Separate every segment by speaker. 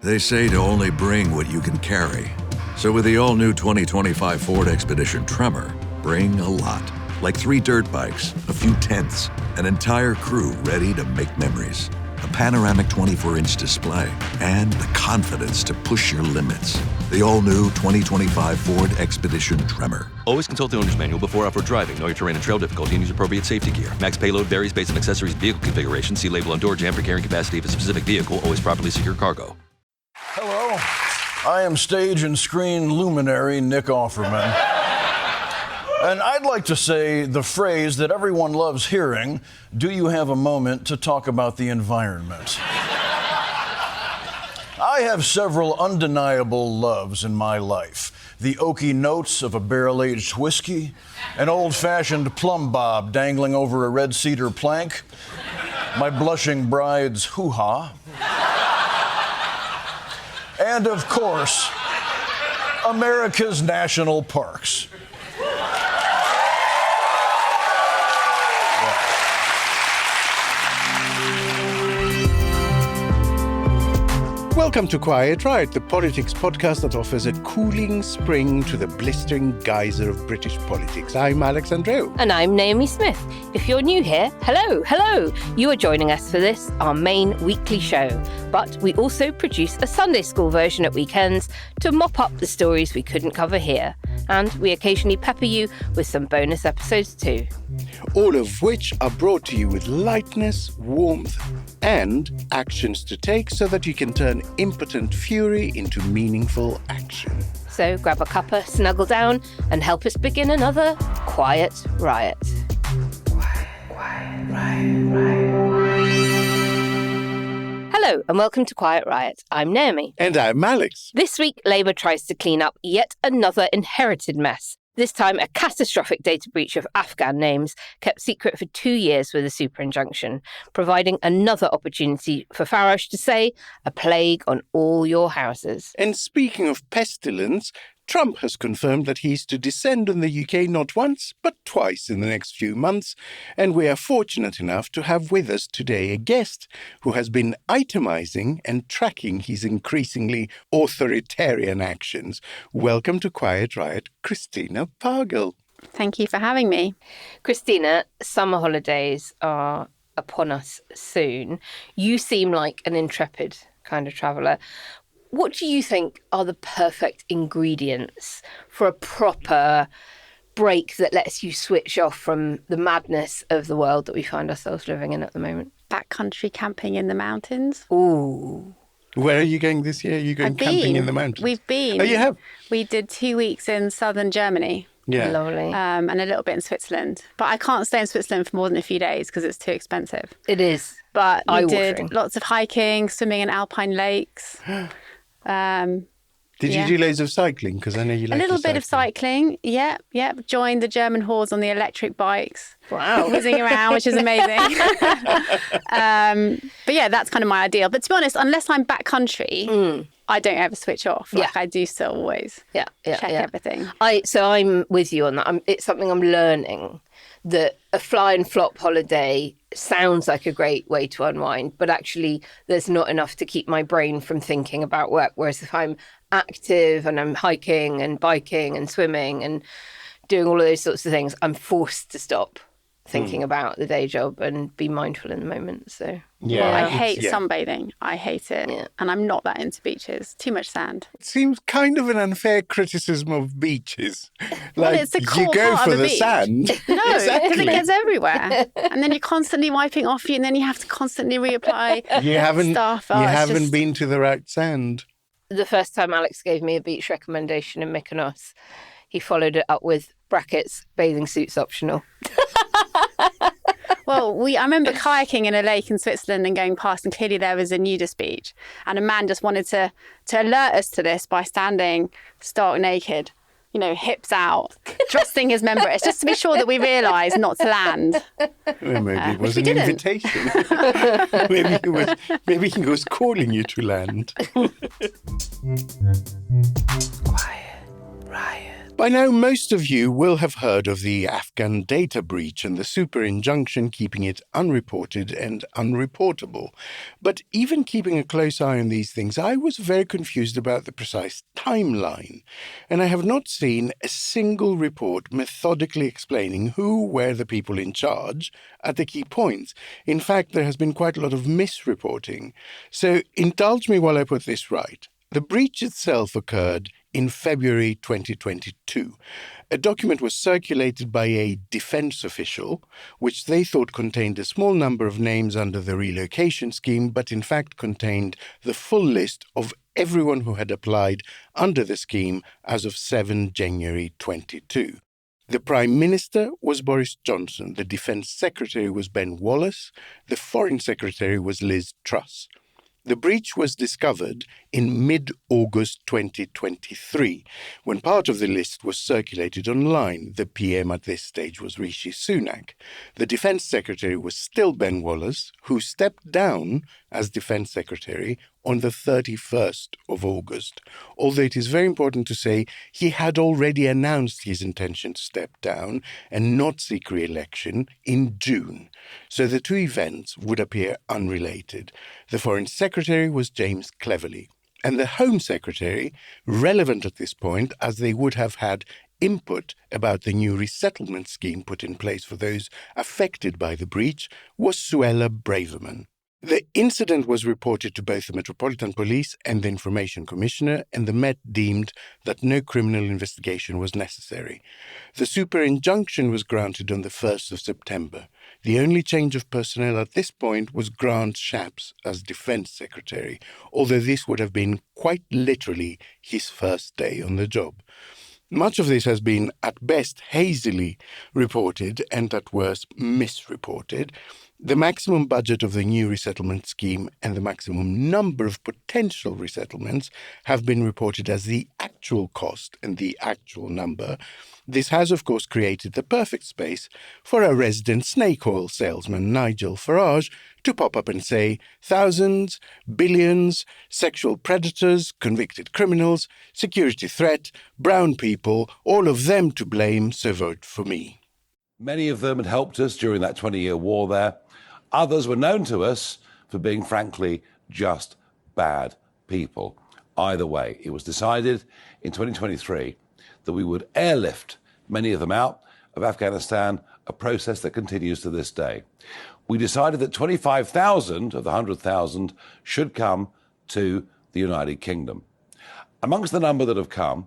Speaker 1: They say to only bring what you can carry. So with the all-new 2025 Ford Expedition Tremor, bring a lot. Like 3 dirt bikes, a few tents, an entire crew ready to make memories. A panoramic 24-inch display, and the confidence to push your limits. The all-new 2025 Ford Expedition Tremor.
Speaker 2: Always consult the owner's manual before off-road driving. Know your terrain and trail difficulty and use appropriate safety gear. Max payload varies based on accessories and vehicle configuration. See label on door jamb for carrying capacity of a specific vehicle. Always properly secure cargo.
Speaker 3: Hello, I am stage and screen luminary Nick Offerman. And I'd like to say the phrase that everyone loves hearing, do you have a moment to talk about the environment? I have several undeniable loves in my life. The oaky notes of a barrel-aged whiskey, an old-fashioned plumb bob dangling over a red cedar plank, my blushing bride's hoo-ha, and, of course, America's national parks.
Speaker 4: Welcome to Quiet Riot, the politics podcast that offers a cooling spring to the blistering geyser of British politics. I'm Andreou.
Speaker 5: And I'm Naomi Smith. If you're new here, hello. You are joining us for this, our main weekly show. But we also produce a Sunday school version at weekends to mop up the stories we couldn't cover here. And we occasionally pepper you with some bonus episodes too.
Speaker 4: All of which are brought to you with lightness, warmth, and actions to take so that you can turn impotent fury into meaningful action.
Speaker 5: So grab a cuppa, snuggle down, and help us begin another Quiet Riot. Quiet Riot. Hello and welcome to Quiet Riot. I'm Naomi.
Speaker 4: And I'm Alex.
Speaker 5: This week, Labour tries to clean up yet another inherited mess. This time, a catastrophic data breach of Afghan names kept secret for 2 years with a super injunction, providing another opportunity for Farage to say, a plague on all your houses.
Speaker 4: And speaking of pestilence, Trump has confirmed that he's to descend on the UK not once, but twice in the next few months. And we are fortunate enough to have with us today a guest who has been itemising and tracking his increasingly authoritarian actions. Welcome to Quiet Riot, Christina Pagel.
Speaker 6: Thank you for having me.
Speaker 5: Christina, summer holidays are upon us soon. You seem like an intrepid kind of traveller. What do you think are the perfect ingredients for a proper break that lets you switch off from the madness of the world that we find ourselves living in at the moment?
Speaker 6: Backcountry camping in the mountains.
Speaker 5: Ooh.
Speaker 4: Where are you going this year? Are you going camping in the mountains?
Speaker 6: We've been.
Speaker 4: Oh, you have?
Speaker 6: We did 2 weeks in southern Germany.
Speaker 4: Yeah.
Speaker 5: Lovely.
Speaker 6: And a little bit in Switzerland. But I can't stay in Switzerland for more than a few days because it's too expensive.
Speaker 5: It is.
Speaker 6: But we
Speaker 5: Eye-watering.
Speaker 6: did lots of hiking, swimming in alpine lakes.
Speaker 4: Did you do loads of cycling? Because I know you like
Speaker 6: a little bit of cycling. Yeah. Joined the German hordes on the electric bikes.
Speaker 5: Wow.
Speaker 6: Whizzing around, which is amazing. But yeah, that's kind of my ideal. But to be honest, unless I'm backcountry, I don't ever switch off. I do still always check everything.
Speaker 5: So I'm with you on that. It's something I'm learning, that a fly and flop holiday sounds like a great way to unwind, but actually there's not enough to keep my brain from thinking about work. Whereas if I'm active and I'm hiking and biking and swimming and doing all of those sorts of things, I'm forced to stop thinking about the day job and be mindful in the moment. So
Speaker 6: I hate sunbathing. I hate it. Yeah. And I'm not that into beaches. Too much sand.
Speaker 4: It seems kind of an unfair criticism of beaches.
Speaker 6: Well, it's a core
Speaker 4: you go
Speaker 6: part
Speaker 4: for
Speaker 6: of a
Speaker 4: the
Speaker 6: beach.
Speaker 4: sand.
Speaker 6: No, because
Speaker 4: exactly.
Speaker 6: it gets everywhere. And then you're constantly wiping off you and then you have to constantly reapply
Speaker 4: You haven't
Speaker 6: stuff.
Speaker 4: been to the right sand.
Speaker 5: The first time Alex gave me a beach recommendation in Mykonos, he followed it up with brackets, bathing suits optional.
Speaker 6: Well, I remember kayaking in a lake in Switzerland and going past, and clearly there was a nudist beach. And a man just wanted to alert us to this by standing stark naked, hips out, thrusting his member. It's just to be sure that we realise not to land.
Speaker 4: Well, maybe it was
Speaker 6: an
Speaker 4: invitation. maybe he was calling you to land.
Speaker 5: Quiet
Speaker 4: By now, most of you will have heard of the Afghan data breach and the super injunction keeping it unreported and unreportable. But even keeping a close eye on these things, I was very confused about the precise timeline. And I have not seen a single report methodically explaining who were the people in charge at the key points. In fact, there has been quite a lot of misreporting. So indulge me while I put this right. The breach itself occurred in February 2022. A document was circulated by a defense official, which they thought contained a small number of names under the relocation scheme, but in fact contained the full list of everyone who had applied under the scheme as of 7 January 22. The Prime Minister was Boris Johnson, the Defence Secretary was Ben Wallace, the Foreign Secretary was Liz Truss. The breach was discovered in mid-August 2023, when part of the list was circulated online. The PM at this stage was Rishi Sunak. The Defence Secretary was still Ben Wallace, who stepped down as Defence Secretary on the 31st of August, although it is very important to say he had already announced his intention to step down and not seek re-election in June. So the two events would appear unrelated. The Foreign Secretary was James Cleverly, and the Home Secretary, relevant at this point as they would have had input about the new resettlement scheme put in place for those affected by the breach, was Suella Braverman. The incident was reported to both the Metropolitan Police and the Information Commissioner, and the Met deemed that no criminal investigation was necessary. The super injunction was granted on the 1st of September. The only change of personnel at this point was Grant Shapps as Defence Secretary, although this would have been quite literally his first day on the job. Much of this has been, at best, hazily reported and at worst, misreported. The maximum budget of the new resettlement scheme and the maximum number of potential resettlements have been reported as the actual cost and the actual number. This has, of course, created the perfect space for a resident snake oil salesman, Nigel Farage, to pop up and say, thousands, billions, sexual predators, convicted criminals, security threat, brown people, all of them to blame, so vote for me.
Speaker 7: Many of them had helped us during that 20-year war there. Others were known to us for being, frankly, just bad people. Either way, it was decided in 2023 that we would airlift many of them out of Afghanistan, a process that continues to this day. We decided that 25,000 of the 100,000 should come to the United Kingdom. Amongst the number that have come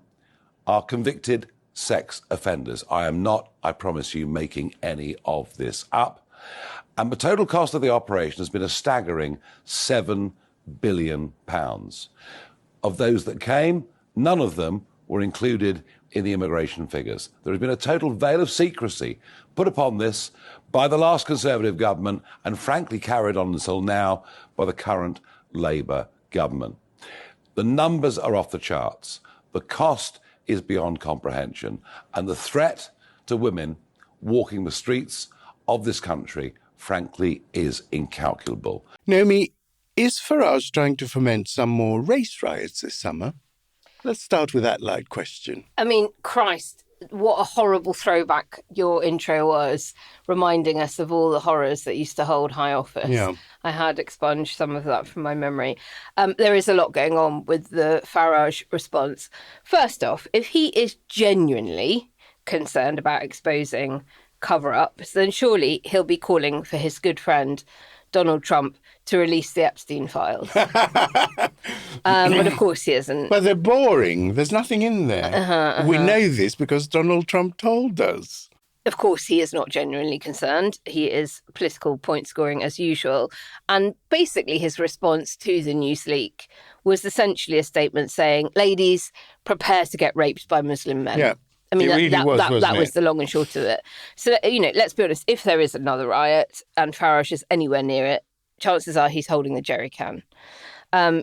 Speaker 7: are convicted sex offenders. I am not, I promise you, making any of this up. And the total cost of the operation has been a staggering £7 billion. Of those that came, none of them were included in the immigration figures. There has been a total veil of secrecy put upon this by the last Conservative government and frankly carried on until now by the current Labour government. The numbers are off the charts. The cost is beyond comprehension. And the threat to women walking the streets of this country, frankly, is incalculable.
Speaker 4: Naomi, is Farage trying to foment some more race riots this summer? Let's start with that light question.
Speaker 5: I mean, Christ, what a horrible throwback your intro was, reminding us of all the horrors that used to hold high office.
Speaker 4: Yeah.
Speaker 5: I had expunged some of that from my memory. There is a lot going on with the Farage response. First off, if he is genuinely concerned about exposing cover-ups, then surely he'll be calling for his good friend Donald Trump to release the Epstein files. But of course he isn't.
Speaker 4: But they're boring. There's nothing in there. We know this because Donald Trump told us.
Speaker 5: Of course he is not genuinely concerned. He is political point scoring as usual. And basically his response to the news leak was essentially a statement saying, ladies, prepare to get raped by Muslim men.
Speaker 4: Yeah.
Speaker 5: I mean,
Speaker 4: that
Speaker 5: was the long and short of it. So, let's be honest, if there is another riot and Farage is anywhere near it, chances are he's holding the jerry can.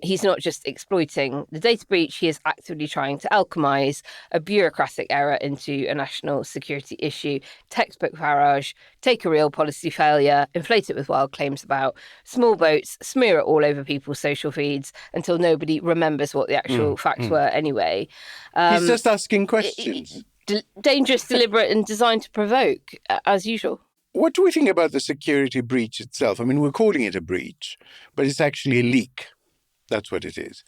Speaker 5: He's not just exploiting the data breach, he is actively trying to alchemise a bureaucratic error into a national security issue. Textbook Farage, take a real policy failure, inflate it with wild claims about small boats, smear it all over people's social feeds until nobody remembers what the actual facts were anyway.
Speaker 4: He's just asking questions.
Speaker 5: Dangerous, deliberate and designed to provoke, as usual.
Speaker 4: What do we think about the security breach itself? I mean, we're calling it a breach, but it's actually a leak. That's what it is.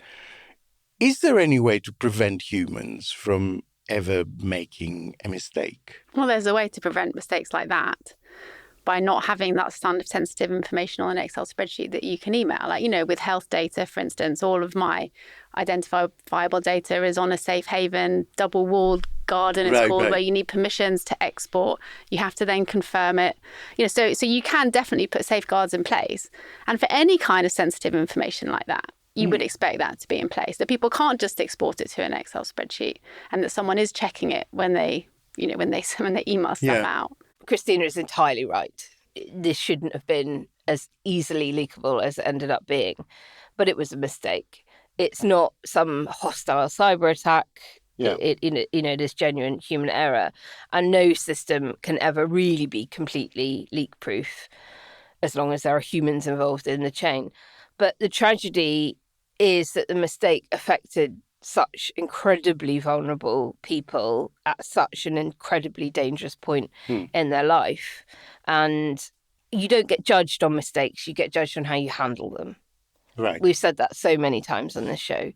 Speaker 4: Is there any way to prevent humans from ever making a mistake?
Speaker 6: Well, there's a way to prevent mistakes like that by not having that standard sensitive information on an Excel spreadsheet that you can email. Like, you know, with health data, for instance, all of my identifiable data is on a safe haven, double-walled garden, it's called, where you need permissions to export. You have to then confirm it. You know, so you can definitely put safeguards in place. And for any kind of sensitive information like that, you would expect that to be in place, that people can't just export it to an Excel spreadsheet and that someone is checking it when they email stuff out.
Speaker 5: Christina is entirely right. This shouldn't have been as easily leakable as it ended up being, but it was a mistake. It's not some hostile cyber attack. It is genuine human error, and no system can ever really be completely leak-proof as long as there are humans involved in the chain. But the tragedy is that the mistake affected such incredibly vulnerable people at such an incredibly dangerous point in their life. And you don't get judged on mistakes, you get judged on how you handle them.
Speaker 4: Right.
Speaker 5: We've said that so many times on this show.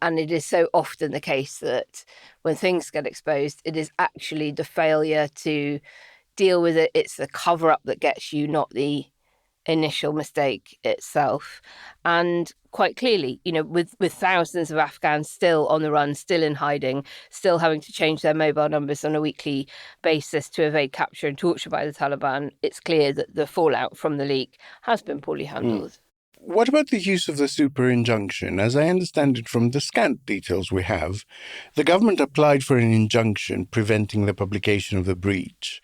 Speaker 5: And it is so often the case that when things get exposed, it is actually the failure to deal with it. It's the cover-up that gets you, not the initial mistake itself. And quite clearly, you know, with thousands of Afghans still on the run, still in hiding, still having to change their mobile numbers on a weekly basis to evade capture and torture by the Taliban, it's clear that the fallout from the leak has been poorly handled.
Speaker 4: What about the use of the super injunction? As I understand it from the scant details we have, the government applied for an injunction preventing the publication of the breach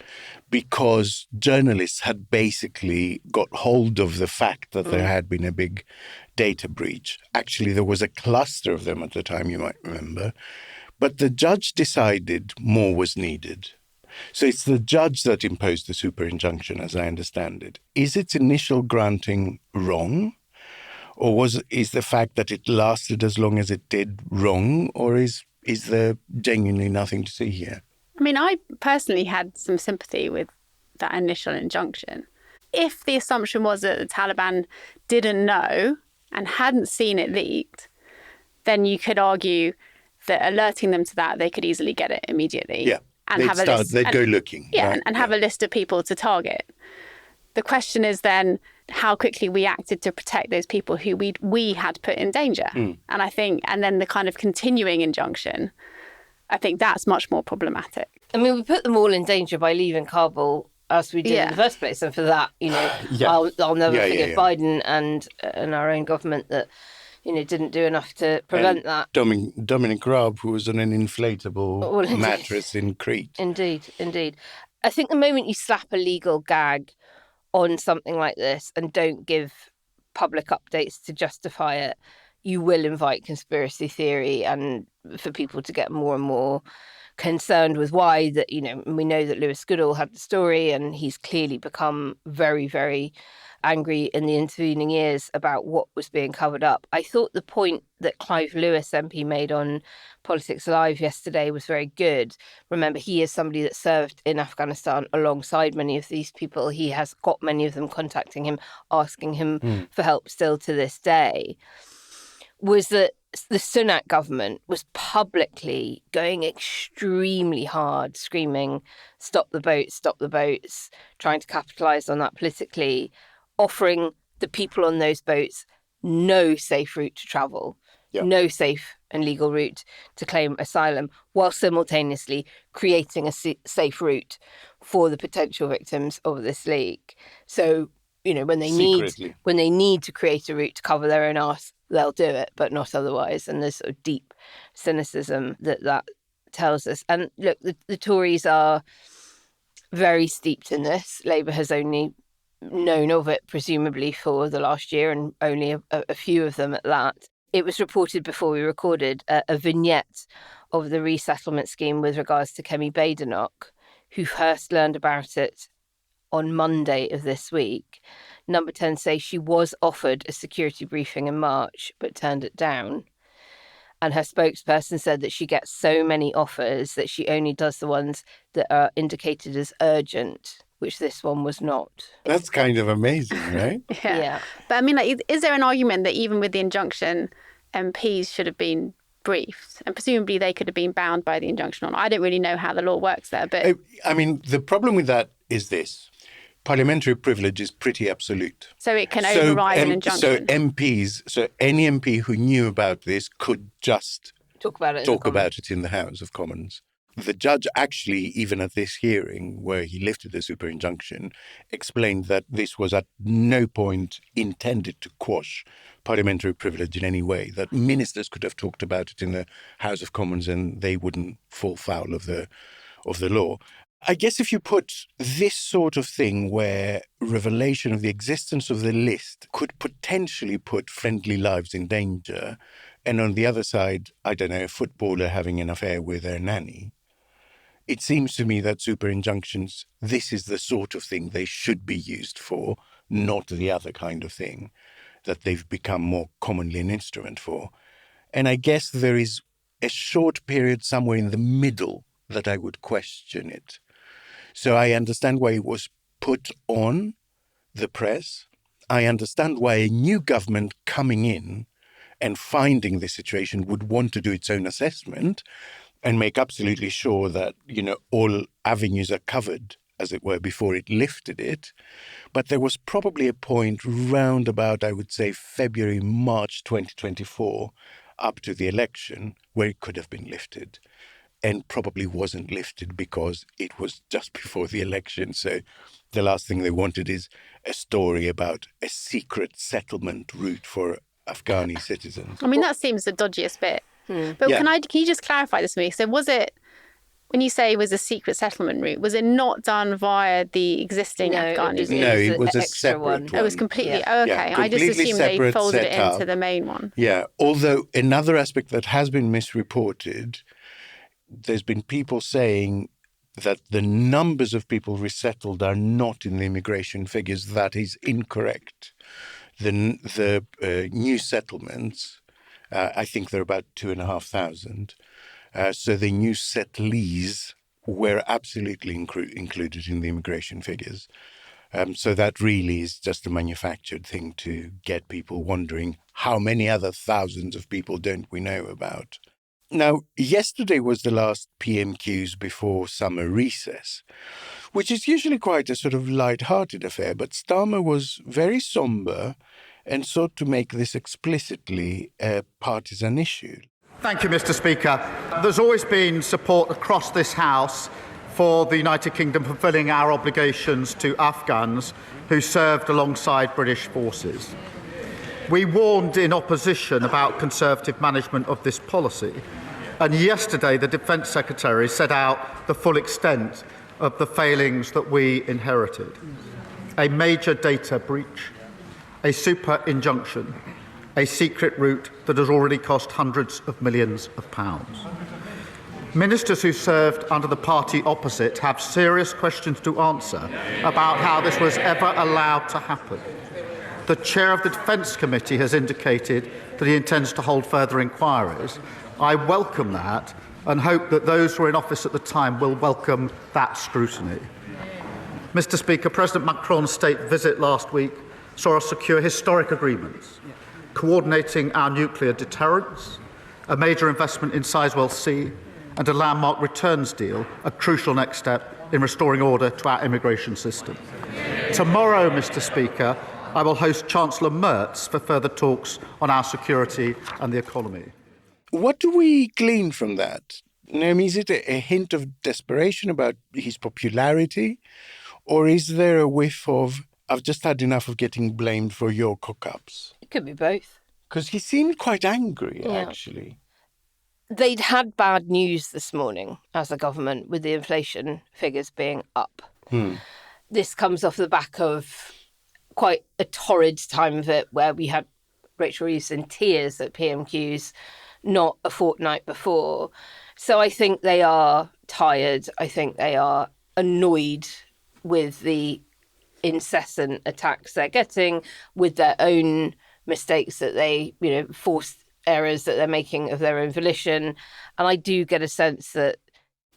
Speaker 4: because journalists had basically got hold of the fact that there had been a big data breach. Actually, there was a cluster of them at the time, you might remember. But the judge decided more was needed. So it's the judge that imposed the super injunction, as I understand it. Is its initial granting wrong? Or is the fact that it lasted as long as it did wrong? Or is there genuinely nothing to see here?
Speaker 6: I mean, I personally had some sympathy with that initial injunction. If the assumption was that the Taliban didn't know and hadn't seen it leaked, then you could argue that alerting them to that, they could easily get it immediately.
Speaker 4: Yeah,
Speaker 6: and
Speaker 4: they'd go looking.
Speaker 6: Yeah,
Speaker 4: right?
Speaker 6: and have a list of people to target. The question is then how quickly we acted to protect those people who we had put in danger. And I think, and then the kind of continuing injunction, I think that's much more problematic.
Speaker 5: I mean, we put them all in danger by leaving Kabul as we did in the first place. And for that, you know, I'll never forgive Biden and our own government that, you know, didn't do enough to prevent that.
Speaker 4: Dominic Raab, who was on an inflatable mattress in Crete.
Speaker 5: Indeed. I think the moment you slap a legal gag on something like this and don't give public updates to justify it, you will invite conspiracy theory and for people to get more and more concerned with why that, you know, we know that Lewis Goodall had the story and he's clearly become very, very angry in the intervening years about what was being covered up. I thought the point that Clive Lewis MP made on Politics Live yesterday was very good. Remember, he is somebody that served in Afghanistan alongside many of these people. He has got many of them contacting him, asking him for help still to this day. Was that the Sunak government was publicly going extremely hard, screaming, stop the boats, trying to capitalise on that politically, offering the people on those boats no safe route to travel, no safe and legal route to claim asylum, while simultaneously creating a safe route for the potential victims of this leak. So, you know, when they need to create a route to cover their own arse, they'll do it, but not otherwise. And there's sort of deep cynicism that tells us. And look, the Tories are very steeped in this. Labour has only known of it, presumably, for the last year, and only a few of them at that. It was reported before we recorded a vignette of the resettlement scheme with regards to Kemi Badenoch, who first learned about it on Monday of this week. Number 10 says she was offered a security briefing in March, but turned it down. And her spokesperson said that she gets so many offers that she only does the ones that are indicated as urgent, which this one was not.
Speaker 4: That's kind of amazing, right?
Speaker 5: Yeah.
Speaker 6: But I mean, like, is there an argument that even with the injunction, MPs should have been briefed? And presumably they could have been bound by the injunction on. I don't really know how the law works there, but...
Speaker 4: I mean, the problem with that is this. Parliamentary privilege is pretty absolute.
Speaker 6: So it can override an injunction.
Speaker 4: So any MP who knew about this could just
Speaker 5: talk about it
Speaker 4: in the House of Commons. The judge actually, even at this hearing where he lifted the super injunction, explained that this was at no point intended to quash parliamentary privilege in any way, that ministers could have talked about it in the House of Commons and they wouldn't fall foul of the law. I guess if you put this sort of thing where revelation of the existence of the list could potentially put friendly lives in danger, and on the other side, I don't know, a footballer having an affair with their nanny, it seems to me that super injunctions, this is the sort of thing they should be used for, not the other kind of thing that they've become more commonly an instrument for. And I guess there is a short period somewhere in the middle that I would question it. So I understand why it was put on the press. I understand why a new government coming in and finding the situation would want to do its own assessment and make absolutely sure that, all avenues are covered, as it were, before it lifted it. But there was probably a point round about, I would say, February, March 2024, up to the election, where it could have been lifted. And probably wasn't lifted because it was just before the election. So the last thing they wanted is a story about a secret settlement route for Afghani citizens.
Speaker 6: I mean, that seems the dodgiest bit. But
Speaker 4: Yeah.
Speaker 6: can you just clarify this for me? So was it, when you say it was a secret settlement route, was it not done via the existing Afghani route?
Speaker 4: No, it was a
Speaker 5: extra
Speaker 4: separate
Speaker 5: one.
Speaker 4: one.
Speaker 6: It was completely,
Speaker 5: Yeah.
Speaker 6: okay.
Speaker 4: Yeah,
Speaker 6: I just
Speaker 4: completely
Speaker 6: assumed they
Speaker 4: separate
Speaker 6: folded it
Speaker 4: setup.
Speaker 6: into the main one.
Speaker 4: Yeah, although another aspect that has been misreported, there's been people saying that the numbers of people resettled are not in the immigration figures. That is incorrect. The new settlements, I think they're about 2,500. So the new settlees were absolutely included in the immigration figures. So that really is just a manufactured thing to get people wondering how many other thousands of people don't we know about. Now, yesterday was the last PMQs before summer recess, which is usually quite a sort of light-hearted affair, but Starmer was very sombre and sought to make this explicitly a partisan issue.
Speaker 8: Thank you, Mr. Speaker. There's always been support across this House for the United Kingdom fulfilling our obligations to Afghans who served alongside British forces. We warned in opposition about Conservative management of this policy, and yesterday the Defence Secretary set out the full extent of the failings that we inherited. A major data breach, a super injunction, a secret route that has already cost hundreds of millions of pounds. Ministers who served under the party opposite have serious questions to answer about how this was ever allowed to happen. The chair of the Defence Committee has indicated that he intends to hold further inquiries. I welcome that and hope that those who were in office at the time will welcome that scrutiny. Mr. Speaker, President Macron's state visit last week saw us secure historic agreements, coordinating our nuclear deterrence, a major investment in Sizewell C, and a landmark returns deal, a crucial next step in restoring order to our immigration system. Tomorrow, Mr. Speaker, I will host Chancellor Merz for further talks on our security and the economy.
Speaker 4: What do we glean from that? Naomi, is it a hint of desperation about his popularity? Or is there a whiff of, I've just had enough of getting blamed for your cock-ups?
Speaker 5: It could be both.
Speaker 4: Because he seemed quite angry, actually.
Speaker 5: They'd had bad news this morning as a government with the inflation figures being up. This comes off the back of quite a torrid time of it where we had Rachel Reeves in tears at PMQs not a fortnight before. So I think they are tired. I think they are annoyed with the incessant attacks they're getting, with their own mistakes that they, forced errors that they're making of their own volition. And I do get a sense that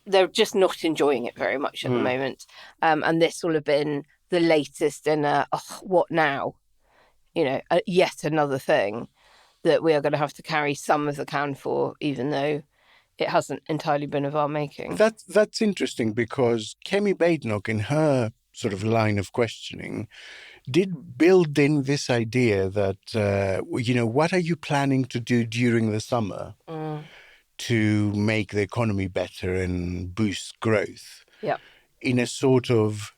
Speaker 5: they're just not enjoying it very much at the moment. And this will have been the latest in what now? Yet another thing that we are going to have to carry some of the can for, even though it hasn't entirely been of our making.
Speaker 4: That's interesting, because Kemi Badenoch, in her sort of line of questioning, did build in this idea that, what are you planning to do during the summer to make the economy better and boost growth?
Speaker 5: Yeah.
Speaker 4: In a sort of,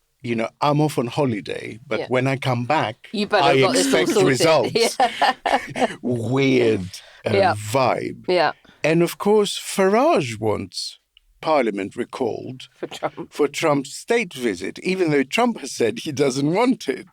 Speaker 4: I'm off on holiday, but when I come back,
Speaker 5: you better
Speaker 4: I
Speaker 5: have got this all
Speaker 4: expect
Speaker 5: sorted.
Speaker 4: results. Weird vibe.
Speaker 5: Yeah.
Speaker 4: And of course, Farage wants Parliament recalled for Trump's state visit, even though Trump has said he doesn't want it.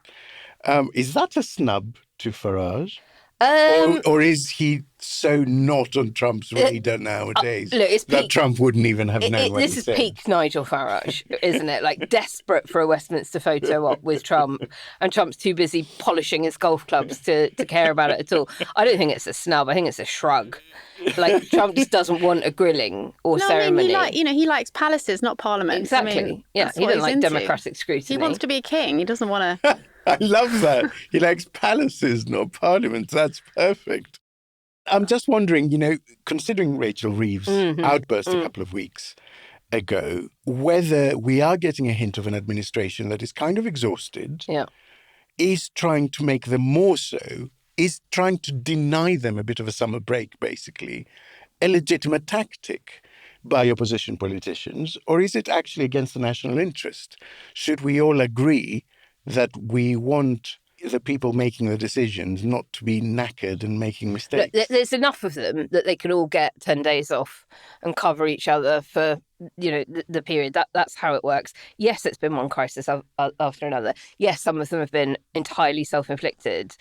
Speaker 4: Is that a snub to Farage? Or is he so not on Trump's radar nowadays that Trump wouldn't even have known what he said?
Speaker 5: This is peak Nigel Farage, isn't it? Like, desperate for a Westminster photo op with Trump, and Trump's too busy polishing his golf clubs to care about it at all. I don't think it's a snub. I think it's a shrug. Like, Trump just doesn't want a grilling or ceremony.
Speaker 6: He likes palaces, not Parliament.
Speaker 5: Exactly. He doesn't like democratic scrutiny.
Speaker 6: He wants to be a king. He doesn't want to...
Speaker 4: I love that. He likes palaces, not parliaments. That's perfect. I'm just wondering, considering Rachel Reeves' outburst a couple of weeks ago, whether we are getting a hint of an administration that is kind of exhausted, is trying to make them more so, is trying to deny them a bit of a summer break, basically, a legitimate tactic by opposition politicians, or is it actually against the national interest? Should we all agree that we want the people making the decisions not to be knackered and making mistakes?
Speaker 5: Look, there's enough of them that they can all get 10 days off and cover each other for, the period. That's how it works. Yes, it's been one crisis after another. Yes, some of them have been entirely self-inflicted.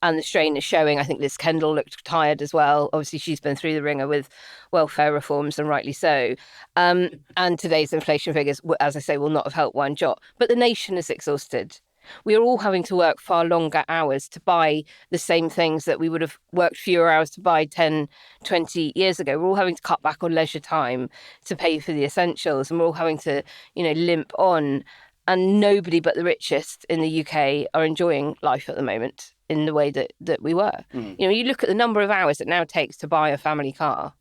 Speaker 5: And the strain is showing. I think Liz Kendall looked tired as well. Obviously, she's been through the ringer with welfare reforms, and rightly so. And today's inflation figures, as I say, will not have helped one jot. But the nation is exhausted. We are all having to work far longer hours to buy the same things that we would have worked fewer hours to buy 10, 20 years ago. We're all having to cut back on leisure time to pay for the essentials, and we're all having to, limp on. And nobody but the richest in the UK are enjoying life at the moment in the way that we were. You look at the number of hours it now takes to buy a family car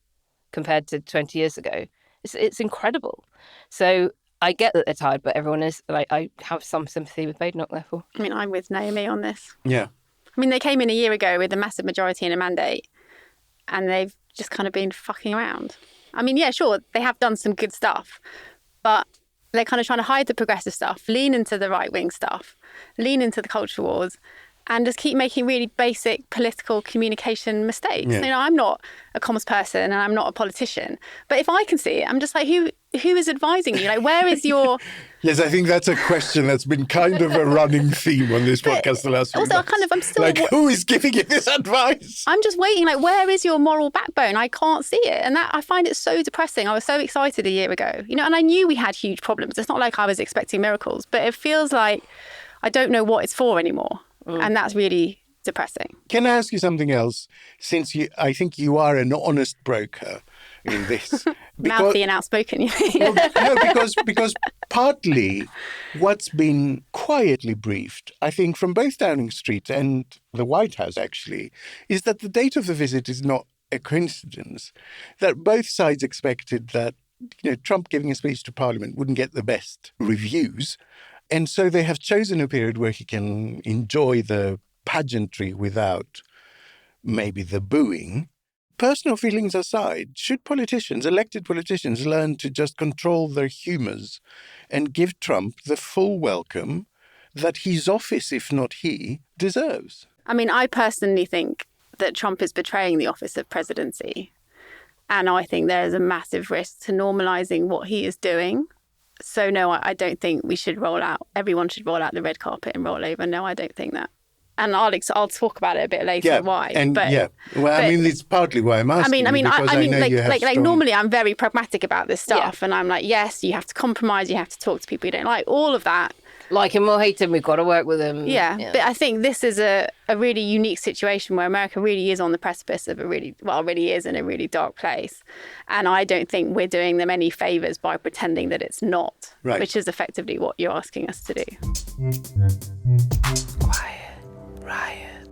Speaker 5: compared to 20 years ago. It's incredible. So I get that they're tired, but everyone is. I have some sympathy with Badenoch, therefore.
Speaker 6: I mean, I'm with Naomi on this.
Speaker 4: Yeah.
Speaker 6: I mean, they came in a year ago with a massive majority and a mandate, and they've just kind of been fucking around. I mean, yeah, sure, they have done some good stuff, but they're kind of trying to hide the progressive stuff, lean into the right-wing stuff, lean into the culture wars, and just keep making really basic political communication mistakes.
Speaker 4: Yeah.
Speaker 6: I'm not a comms person and I'm not a politician, but if I can see it, I'm just like, who is advising you? Like, where is your...
Speaker 4: Yes, I think that's a question that's been kind of a running theme on this podcast the last few months.
Speaker 6: I'm still...
Speaker 4: Like, who is giving you this advice?
Speaker 6: I'm just waiting, like, where is your moral backbone? I can't see it. And that I find it so depressing. I was so excited a year ago, and I knew we had huge problems. It's not like I was expecting miracles, but it feels like I don't know what it's for anymore. And that's really depressing.
Speaker 4: Can I ask you something else? Since I think you are an honest broker in this.
Speaker 6: Mouthy and outspoken, you
Speaker 4: mean? No, because partly what's been quietly briefed, I think, from both Downing Street and the White House, actually, is that the date of the visit is not a coincidence. That both sides expected that, Trump giving a speech to Parliament wouldn't get the best reviews. And so they have chosen a period where he can enjoy the pageantry without maybe the booing. Personal feelings aside, should elected politicians, learn to just control their humours and give Trump the full welcome that his office, if not he, deserves?
Speaker 6: I mean, I personally think that Trump is betraying the office of presidency. And I think there is a massive risk to normalising what he is doing So no, I don't think we should everyone should roll out the red carpet and roll over. No, I don't think that. And I'll talk about it a bit later. Why?
Speaker 4: It's partly why I'm asking.
Speaker 6: Normally I'm very pragmatic about this stuff, and I'm like, yes, you have to compromise, you have to talk to people you don't like, all of that.
Speaker 5: Like him or hate him, we've got to work with him.
Speaker 6: Yeah. But I think this is a really unique situation where America really is on the precipice of really is in a really dark place. And I don't think we're doing them any favours by pretending that it's not, which is effectively what you're asking us to do.
Speaker 9: Quiet Riot.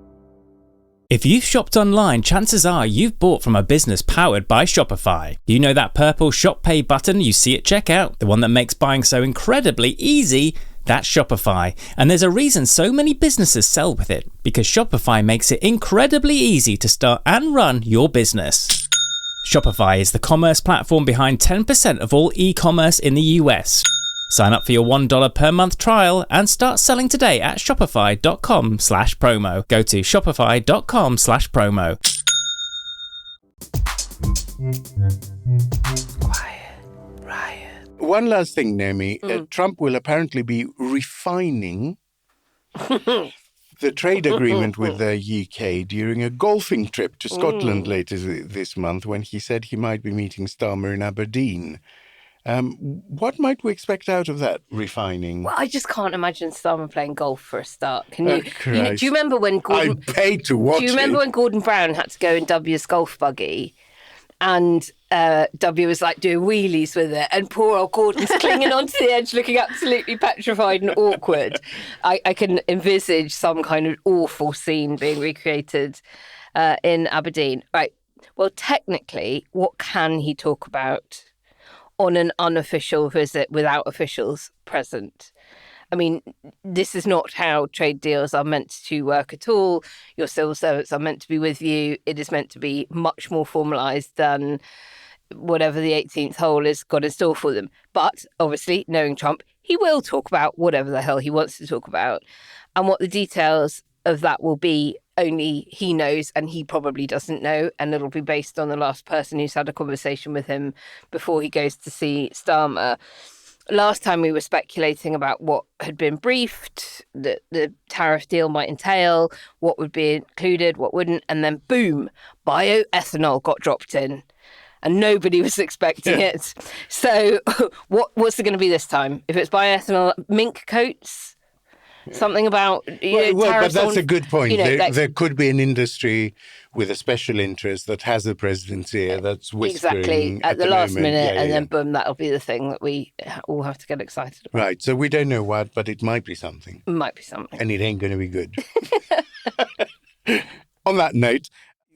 Speaker 9: If you've shopped online, chances are you've bought from a business powered by Shopify. You know that purple Shop Pay button you see at checkout, the one that makes buying so incredibly easy? That's Shopify. And there's a reason so many businesses sell with it, because Shopify makes it incredibly easy to start and run your business. Shopify is the commerce platform behind 10% of all e-commerce in the US. Sign up for your $1 per month trial and start selling today at shopify.com/promo. Go to shopify.com/promo. Quiet Riot.
Speaker 4: One last thing, Naomi. Trump will apparently be refining the trade agreement with the UK during a golfing trip to Scotland later this month, when he said he might be meeting Starmer in Aberdeen. What might we expect out of that refining?
Speaker 5: Well, I just can't imagine Starmer playing golf for a start. Can you? Do you remember when Gordon?
Speaker 4: I paid to watch.
Speaker 5: Do you remember when Gordon Brown had to go in W's golf buggy, and W was like doing wheelies with it, and poor old Gordon's clinging onto the edge, looking absolutely petrified and awkward. I can envisage some kind of awful scene being recreated in Aberdeen. Right. Well, technically, what can he talk about on an unofficial visit without officials present? I mean, this is not how trade deals are meant to work at all. Your civil servants are meant to be with you. It is meant to be much more formalised than whatever the 18th hole has got in store for them. But obviously, knowing Trump, he will talk about whatever the hell he wants to talk about. And what the details of that will be, only he knows, and he probably doesn't know, and it'll be based on the last person who's had a conversation with him before he goes to see Starmer. Last time we were speculating about what had been briefed, that the tariff deal might entail, what would be included, what wouldn't, and then boom, bioethanol got dropped in. And nobody was expecting it. So what's it going to be this time? If it's bioethanol, mink coats? Something about
Speaker 4: but that's a good point. There could be an industry with a special interest that has a presidency that's whispering
Speaker 5: exactly at the last minute, then boom, that'll be the thing that we all have to get excited about.
Speaker 4: Right. So we don't know what, but it might be something.
Speaker 5: It might be something,
Speaker 4: and it ain't going to be good. On that note,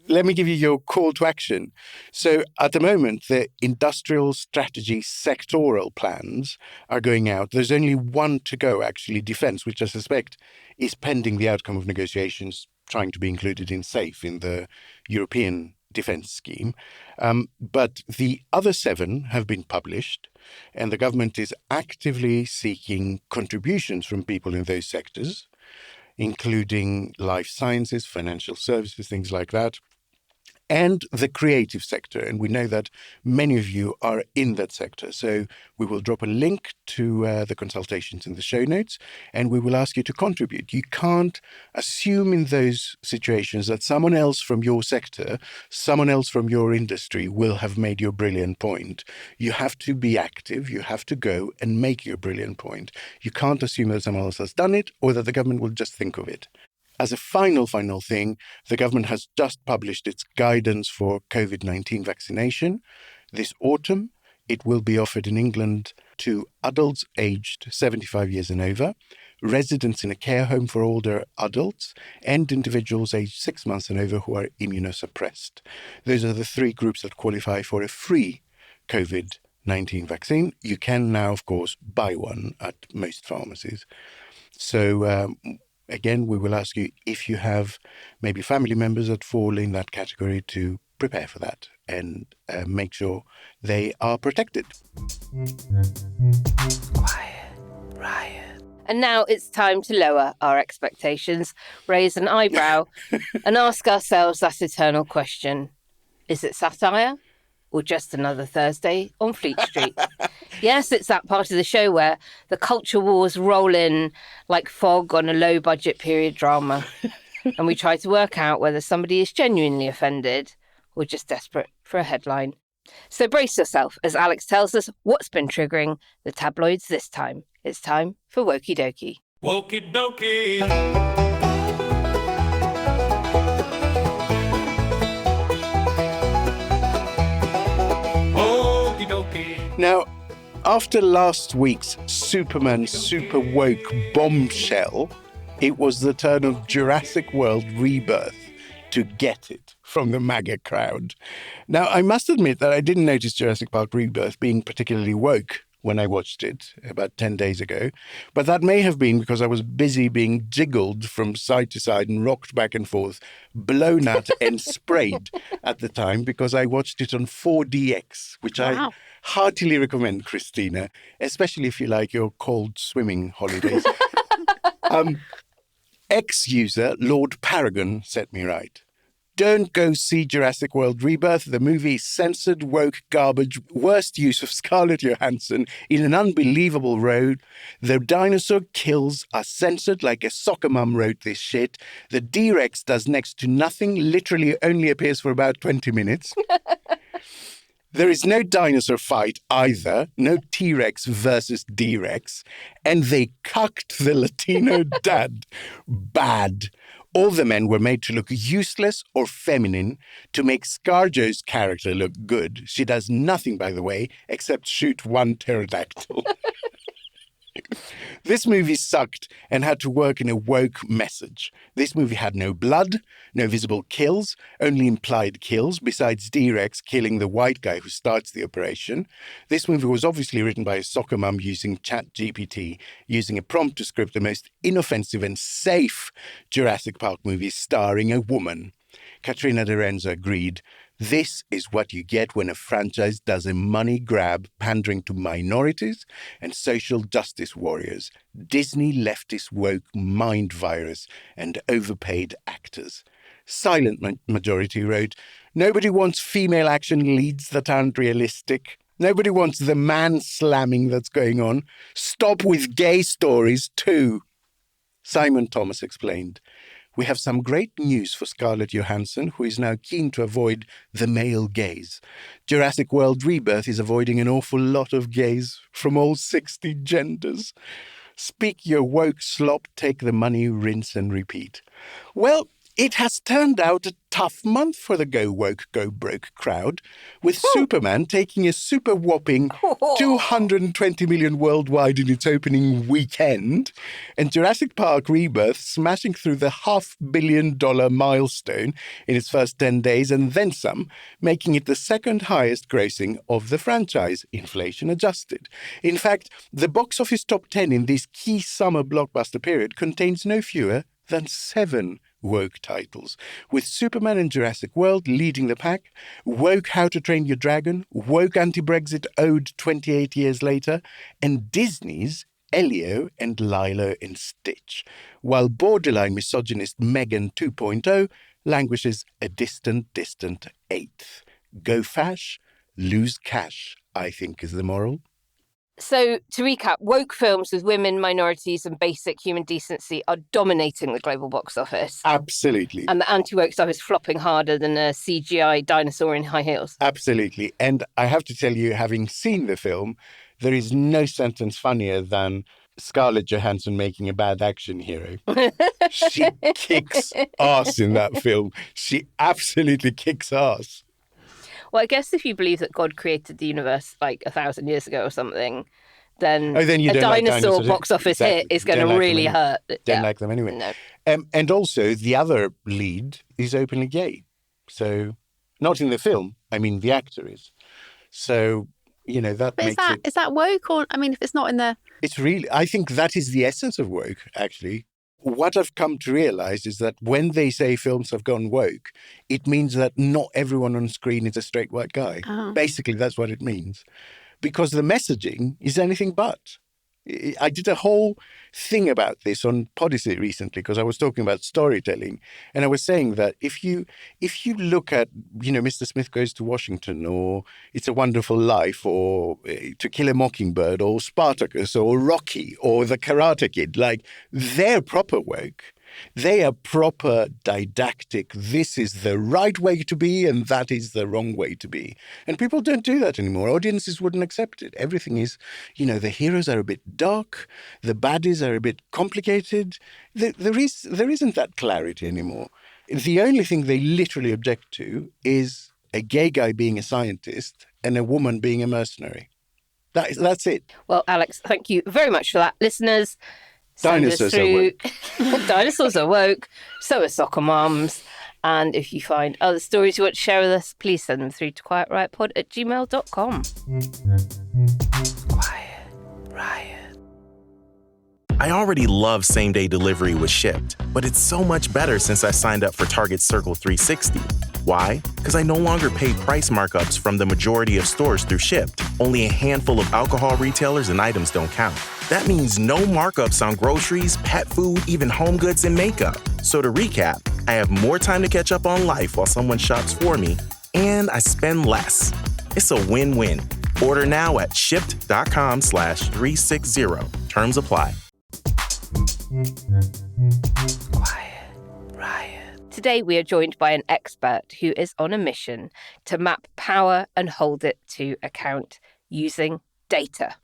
Speaker 4: let me give you your call to action. So at the moment, the industrial strategy sectoral plans are going out. There's only one to go, actually, defence, which I suspect is pending the outcome of negotiations trying to be included in SAFE, in the European defence scheme. But the other 7 have been published, and the government is actively seeking contributions from people in those sectors, including life sciences, financial services, things like that, and the creative sector. And we know that many of you are in that sector. So we will drop a link to the consultations in the show notes, and we will ask you to contribute. You can't assume in those situations that someone else from your sector, someone else from your industry will have made your brilliant point. You have to be active. You have to go and make your brilliant point. You can't assume that someone else has done it or that the government will just think of it. As a final thing, the government has just published its guidance for COVID-19 vaccination. This autumn, it will be offered in England to adults aged 75 years and over, residents in a care home for older adults, and individuals aged 6 months and over who are immunosuppressed. Those are the 3 groups that qualify for a free COVID-19 vaccine. You can now, of course, buy one at most pharmacies. So, again, we will ask you, if you have maybe family members that fall in that category, to prepare for that and make sure they are protected.
Speaker 9: Quiet Riot.
Speaker 5: And now it's time to lower our expectations, raise an eyebrow, and ask ourselves that eternal question: is it satire or just another Thursday on Fleet Street? Yes, it's that part of the show where the culture wars roll in like fog on a low-budget period drama. And we try to work out whether somebody is genuinely offended or just desperate for a headline. So brace yourself as Alex tells us what's been triggering the tabloids this time. It's time for Wokey Dokey.
Speaker 10: Wokey Dokey. Wokey Dokey.
Speaker 4: Now, after last week's Superman Super Woke bombshell, it was the turn of Jurassic World Rebirth to get it from the MAGA crowd. Now, I must admit that I didn't notice Jurassic Park Rebirth being particularly woke when I watched it about 10 days ago, but that may have been because I was busy being jiggled from side to side and rocked back and forth, blown at and sprayed at the time because I watched it on 4DX, which I heartily recommend, Christina, especially if you like your cold swimming holidays. Ex-user Lord Paragon set me right. Don't go see Jurassic World Rebirth. The movie is censored, woke garbage, worst use of Scarlett Johansson in an unbelievable role. The dinosaur kills are censored like a soccer mum wrote this shit. The D-Rex does next to nothing, literally only appears for about 20 minutes. There is no dinosaur fight either, no T-Rex versus D-Rex, and they cucked the Latino dad bad. All the men were made to look useless or feminine to make ScarJo's character look good. She does nothing, by the way, except shoot one pterodactyl. This movie sucked and had to work in a woke message. This movie had no blood, no visible kills, only implied kills, besides D-Rex killing the white guy who starts the operation. This movie was obviously written by a soccer mum using ChatGPT, using a prompt to script the most inoffensive and safe Jurassic Park movie starring a woman. Katrina Lorenzo agreed. This is what you get when a franchise does a money grab pandering to minorities and social justice warriors, Disney leftist woke mind virus, and overpaid actors. Silent Majority wrote, nobody wants female action leads that aren't realistic. Nobody wants the man-slamming that's going on. Stop with gay stories too. Simon Thomas explained, we have some great news for Scarlett Johansson, who is now keen to avoid the male gaze. Jurassic World Rebirth is avoiding an awful lot of gays from all 60 genders. Speak your woke slop, take the money, rinse and repeat. Well, it has turned out a tough month for the Go Woke, Go Broke crowd, with Superman taking a super whopping 220 million worldwide in its opening weekend, and Jurassic Park Rebirth smashing through the $500 million milestone in its first 10 days and then some, making it the second highest grossing of the franchise, inflation adjusted. In fact, the box office top 10 in this key summer blockbuster period contains no fewer than 7 woke titles, with Superman and Jurassic World leading the pack, woke How to Train Your Dragon, woke Anti-Brexit Ode 28 years later, and Disney's Elio and Lilo and Stitch, while borderline misogynist Megan 2.0 languishes a distant 8th. Go fash, lose cash, I think is the moral.
Speaker 5: So, to recap, woke films with women, minorities and basic human decency are dominating the global box office.
Speaker 4: Absolutely.
Speaker 5: And the anti-woke stuff is flopping harder than a CGI dinosaur in high heels.
Speaker 4: Absolutely. And I have to tell you, having seen the film, there is no sentence funnier than Scarlett Johansson making a bad action hero. She kicks ass in that film. She absolutely kicks ass.
Speaker 5: Well, I guess if you believe that God created the universe like 1,000 years ago or something, then
Speaker 4: you
Speaker 5: a dinosaur box office hit is going to really hurt.
Speaker 4: Don't like them anyway.
Speaker 5: No.
Speaker 4: And also, the other lead is openly gay. So, not in the film. I mean, the actor is. So, that
Speaker 6: but
Speaker 4: makes
Speaker 6: is that woke? Or, I mean, if it's not in the...
Speaker 4: It's really... I think that is the essence of woke, actually. What I've come to realize is that when they say films have gone woke, it means that not everyone on screen is a straight white guy.
Speaker 6: Oh.
Speaker 4: Basically, that's what it means. Because the messaging is anything but. I did a whole thing about this on Podyssey recently because I was talking about storytelling, and I was saying that if you look at, Mr. Smith Goes to Washington, or It's a Wonderful Life, or To Kill a Mockingbird, or Spartacus, or Rocky, or The Karate Kid, like, they're proper work. They are proper didactic. This is the right way to be and that is the wrong way to be. And people don't do that anymore. Audiences wouldn't accept it. Everything is, the heroes are a bit dark. The baddies are a bit complicated. There isn't that clarity anymore. The only thing they literally object to is a gay guy being a scientist and a woman being a mercenary. That's it.
Speaker 5: Well, Alex, thank you very much for that. Listeners,
Speaker 4: dinosaurs are woke.
Speaker 5: Dinosaurs are woke. So are soccer mums. And if you find other stories you want to share with us, please send them through to quietriotpod@gmail.com.
Speaker 11: Quiet Riot. I already love same-day delivery with Shipt, but it's so much better since I signed up for Target's Circle 360. Why? Because I no longer pay price markups from the majority of stores through Shipt. Only a handful of alcohol retailers and items don't count. That means no markups on groceries, pet food, even home goods and makeup. So to recap, I have more time to catch up on life while someone shops for me, and I spend less. It's a win-win. Order now at shipt.com/360. Terms apply.
Speaker 5: Quiet Riot. Today we are joined by an expert who is on a mission to map power and hold it to account using data.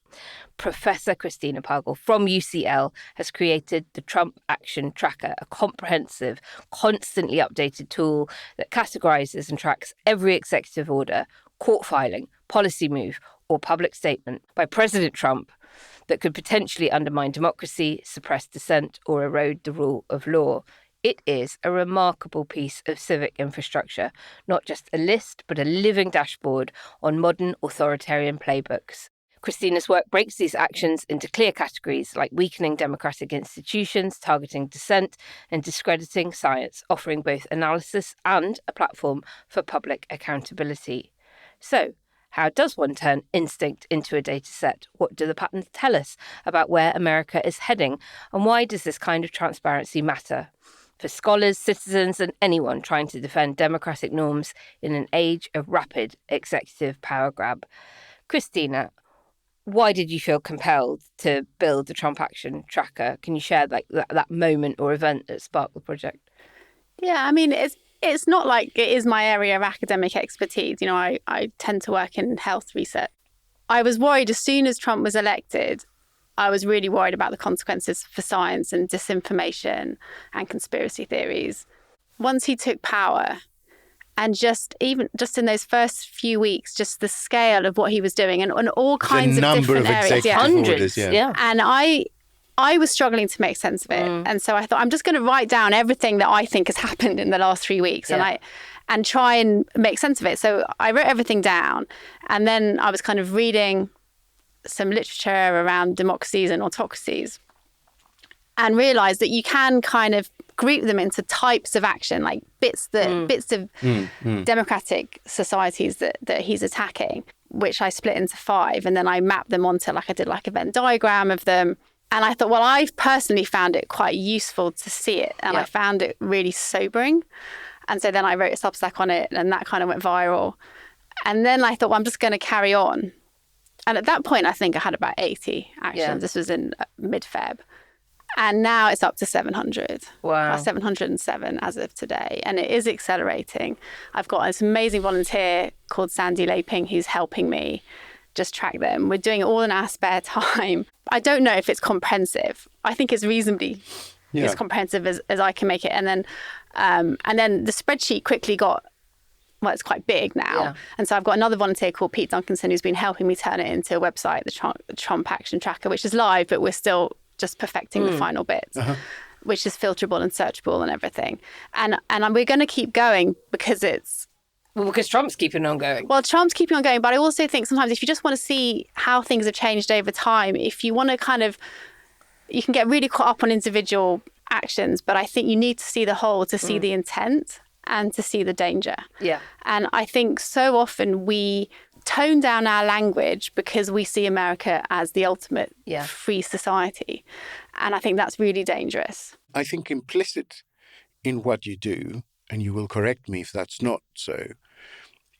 Speaker 5: Professor Christina Pagel from UCL has created the Trump Action Tracker, a comprehensive, constantly updated tool that categorises and tracks every executive order, court filing, policy move, or public statement by President Trump that could potentially undermine democracy, suppress dissent, or erode the rule of law. It is a remarkable piece of civic infrastructure, not just a list, but a living dashboard on modern authoritarian playbooks. Christina's work breaks these actions into clear categories like weakening democratic institutions, targeting dissent, and discrediting science, offering both analysis and a platform for public accountability. So, how does one turn instinct into a data set? What do the patterns tell us about where America is heading? And why does this kind of transparency matter for scholars, citizens, and anyone trying to defend democratic norms in an age of rapid executive power grab? Christina, why did you feel compelled to build the Trump Action Tracker? Can you share that moment or event that sparked the project?
Speaker 6: Yeah, I mean, it's not like it is my area of academic expertise. I tend to work in health research. I was worried as soon as Trump was elected. I was really worried about the consequences for science and disinformation and conspiracy theories. Once he took power, and just in those first few weeks, just the scale of what he was doing and all kinds of different areas.
Speaker 5: Hundreds.
Speaker 6: And I was struggling to make sense of it. And so I thought, I'm just going to write down everything that I think has happened in the last 3 weeks and try and make sense of it. So I wrote everything down. And then I was kind of reading some literature around democracies and autocracies and realized that you can kind of group them into types of action, like bits of democratic societies that he's attacking, which I split into 5. And then I mapped them onto, I did a Venn diagram of them. And I thought, well, I personally found it quite useful to see it. And I found it really sobering. And so then I wrote a Substack on it and that kind of went viral. And then I thought, well, I'm just going to carry on. And at that point, I think I had about 80 actions. Yeah. This was in mid-Feb. And now it's up to 700.
Speaker 5: Wow.
Speaker 6: 707 as of today. And it is accelerating. I've got this amazing volunteer called Sandy Laping who's helping me just track them. We're doing it all in our spare time. I don't know if it's comprehensive. I think it's reasonably as comprehensive as I can make it. And then the spreadsheet quickly got, well, it's quite big now. Yeah. And so I've got another volunteer called Pete Duncanson who's been helping me turn it into a website, the Trump Action Tracker, which is live, but we're still just perfecting the final bits, which is filterable and searchable and everything. And we're going to keep going because
Speaker 5: because Trump's keeping on going.
Speaker 6: Well, Trump's keeping on going, but I also think sometimes if you just want to see how things have changed over time, if you want to you can get really caught up on individual actions, but I think you need to see the whole to see the intent and to see the danger.
Speaker 5: Yeah.
Speaker 6: And I think so often we tone down our language because we see America as the ultimate free society. And I think that's really dangerous.
Speaker 4: I think implicit in what you do, and you will correct me if that's not so,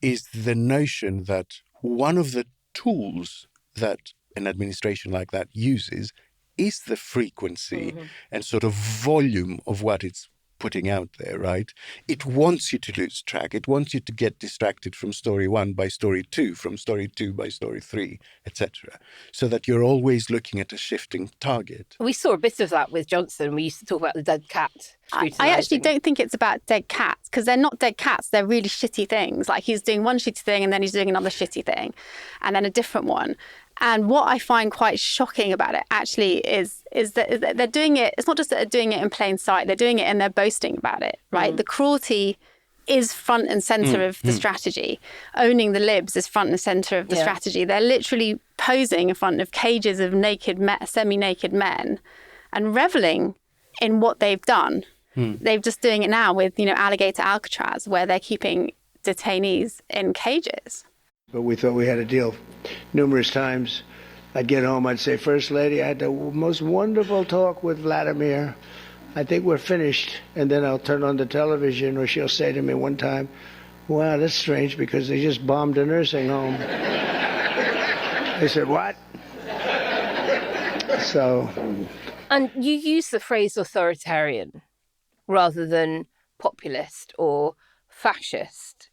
Speaker 4: is the notion that one of the tools that an administration like that uses is the frequency and sort of volume of what it's putting out there, right? It wants you to lose track. It wants you to get distracted from story 1 by story 2, from story 2 by story 3, etc., so that you're always looking at a shifting target.
Speaker 5: We saw a bit of that with Johnson. We used to talk about the dead cat.
Speaker 6: I actually don't think it's about dead cats, because they're not dead cats. They're really shitty things. Like, he's doing one shitty thing and then he's doing another shitty thing and then a different one. And what I find quite shocking about it actually is that they're doing it. It's not just that they're doing it in plain sight. They're doing it and they're boasting about it, right? The cruelty is front and centre of the strategy. Owning the libs is front and centre of the strategy. They're literally posing in front of cages of semi-naked men and reveling in what they've done. They're just doing it now with, alligator Alcatraz, where they're keeping detainees in cages.
Speaker 12: But we thought we had a deal. Numerous times I'd get home, I'd say, First Lady, I had the most wonderful talk with Vladimir. I think we're finished. And then I'll turn on the television, or she'll say to me one time, wow, that's strange because they just bombed a nursing home. I said, what? So.
Speaker 5: And you use the phrase authoritarian rather than populist or fascist.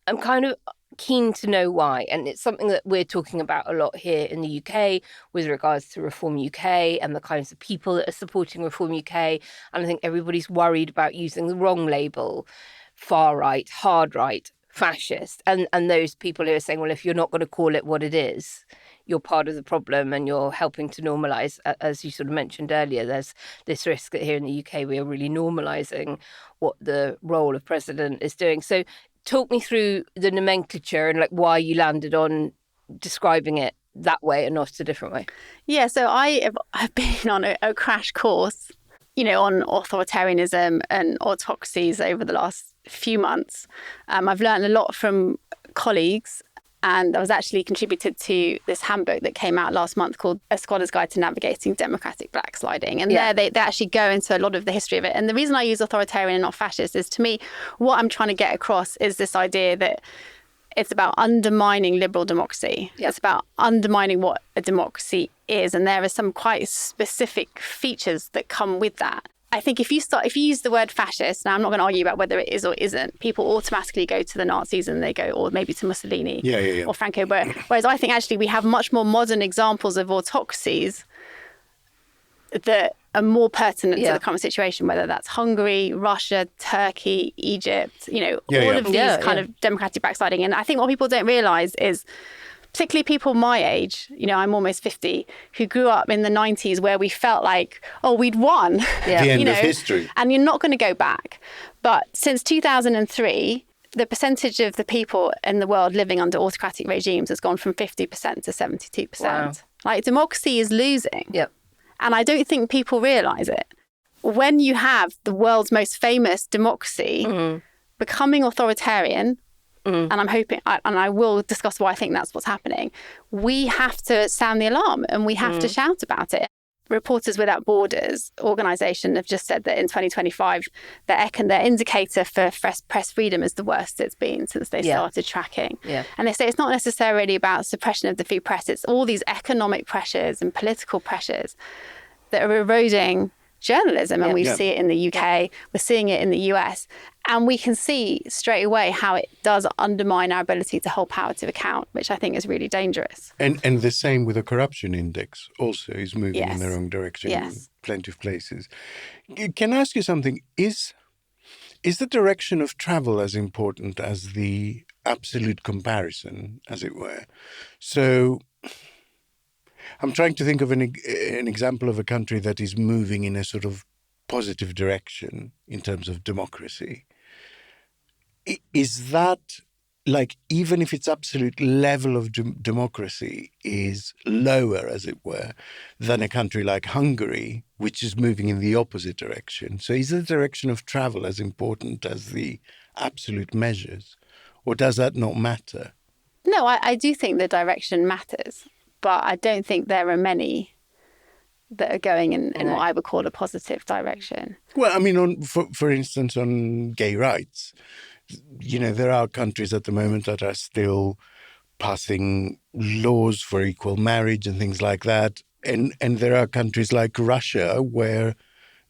Speaker 5: I'm kind of keen to know why, and it's something that we're talking about a lot here in the UK with regards to Reform UK and the kinds of people that are supporting Reform UK. And I think everybody's worried about using the wrong label, far right, hard right, fascist, and those people who are saying, well, if you're not going to call it what it is, you're part of the problem and you're helping to normalise. As you sort of mentioned earlier, there's this risk that here in the UK we are really normalising what the role of president is doing. So talk me through the nomenclature and why you landed on describing it that way and not a different way.
Speaker 6: Yeah, so I've been on a crash course, on authoritarianism and autocracies over the last few months. I've learned a lot from colleagues, and I was actually contributed to this handbook that came out last month called A Scholar's Guide to Navigating Democratic Backsliding. And there they actually go into a lot of the history of it. And the reason I use authoritarian and not fascist is, to me, what I'm trying to get across is this idea that it's about undermining liberal democracy. It's about undermining what a democracy is. And there are some quite specific features that come with that. I think if you use the word fascist, now I'm not going to argue about whether it is or isn't, people automatically go to the Nazis and they go, or maybe to Mussolini or Franco. Whereas I think actually we have much more modern examples of autocracies that are more pertinent to the current situation, whether that's Hungary, Russia, Turkey, Egypt, all of these kind of democratic backsliding. And I think what people don't realise is, particularly people my age, I'm almost 50, who grew up in the 90s where we felt like, oh, we'd won.
Speaker 4: The end of history.
Speaker 6: And you're not going to go back. But since 2003, the percentage of the people in the world living under autocratic regimes has gone from 50% to 72%. Wow. Democracy is losing. Yep. And I don't think people realise it. When you have the world's most famous democracy becoming authoritarian, and I'm hoping, and I will discuss why I think that's what's happening, we have to sound the alarm and we have to shout about it. Reporters Without Borders organisation have just said that in 2025, their indicator for press freedom is the worst it's been since they started tracking. And they say it's not necessarily about suppression of the free press, it's all these economic pressures and political pressures that are eroding journalism. And we see it in the UK, we're seeing it in the US. And we can see straight away how it does undermine our ability to hold power to account, which I think is really dangerous.
Speaker 4: And the same with the corruption index also is moving in the wrong direction in plenty of places. Can I ask you something? Is the direction of travel as important as the absolute comparison, as it were? So I'm trying to think of an example of a country that is moving in a sort of positive direction in terms of democracy. Is that, even if its absolute level of democracy is lower, as it were, than a country like Hungary, which is moving in the opposite direction? So is the direction of travel as important as the absolute measures? Or does that not matter?
Speaker 6: No, I do think the direction matters, but I don't think there are many that are going in what I would call a positive direction.
Speaker 4: Well, I mean, for instance, on gay rights, there are countries at the moment that are still passing laws for equal marriage and things like that. And there are countries like Russia where,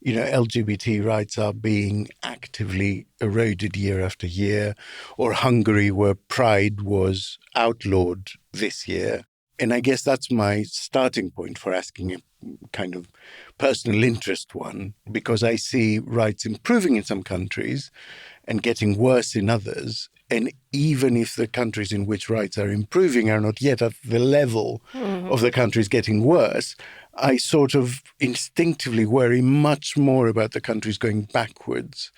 Speaker 4: LGBT rights are being actively eroded year after year, or Hungary where pride was outlawed this year. And I guess that's my starting point for asking a kind of personal interest one, because I see rights improving in some countries and getting worse in others. And even if the countries in which rights are improving are not yet at the level of the countries getting worse, I sort of instinctively worry much more about the countries going backwards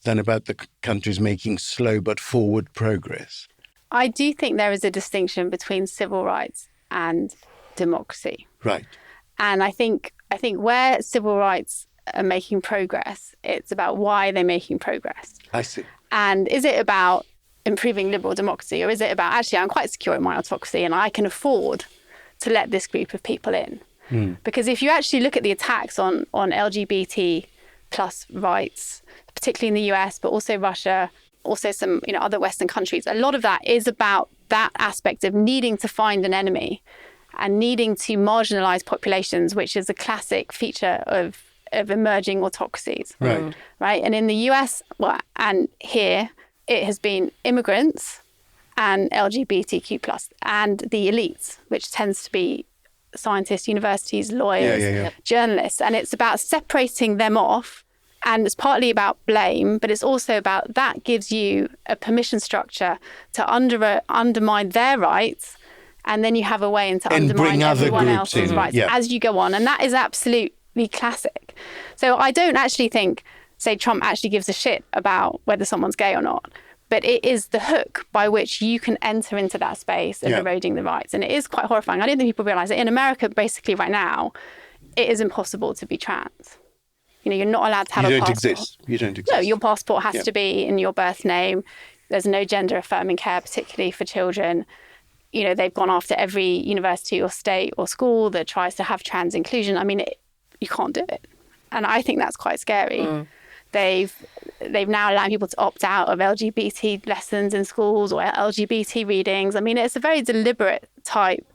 Speaker 4: than about the countries making slow but forward progress.
Speaker 6: I do think there is a distinction between civil rights and democracy.
Speaker 4: Right.
Speaker 6: And I think where civil rights are making progress, it's about why they're making progress.
Speaker 4: I see.
Speaker 6: And is it about improving liberal democracy, or is it about, actually, I'm quite secure in my autocracy and I can afford to let this group of people in? Because if you actually look at the attacks on LGBT plus rights, particularly in the US, but also Russia, also some other Western countries, a lot of that is about that aspect of needing to find an enemy and needing to marginalize populations, which is a classic feature of emerging autocracies. Right. And in the US, and here, it has been immigrants and LGBTQ plus and the elites, which tends to be scientists, universities, lawyers, journalists. And it's about separating them off. And it's partly about blame, but it's also about that gives you a permission structure to undermine their rights. And then you have a way into undermine everyone else's rights as you go on. And that is absolutely classic. So I don't actually think, say, Trump actually gives a shit about whether someone's gay or not. But it is the hook by which you can enter into that space of eroding the rights. And it is quite horrifying. I don't think people realise that in America, basically right now, it is impossible to be trans. You're not allowed to have a passport.
Speaker 4: You don't exist.
Speaker 6: No, your passport has to be in your birth name. There's no gender affirming care, particularly for children. They've gone after every university or state or school that tries to have trans inclusion. I mean, you can't do it. And I think that's quite scary. They've now allowed people to opt out of LGBT lessons in schools or LGBT readings. I mean, it's a very deliberate type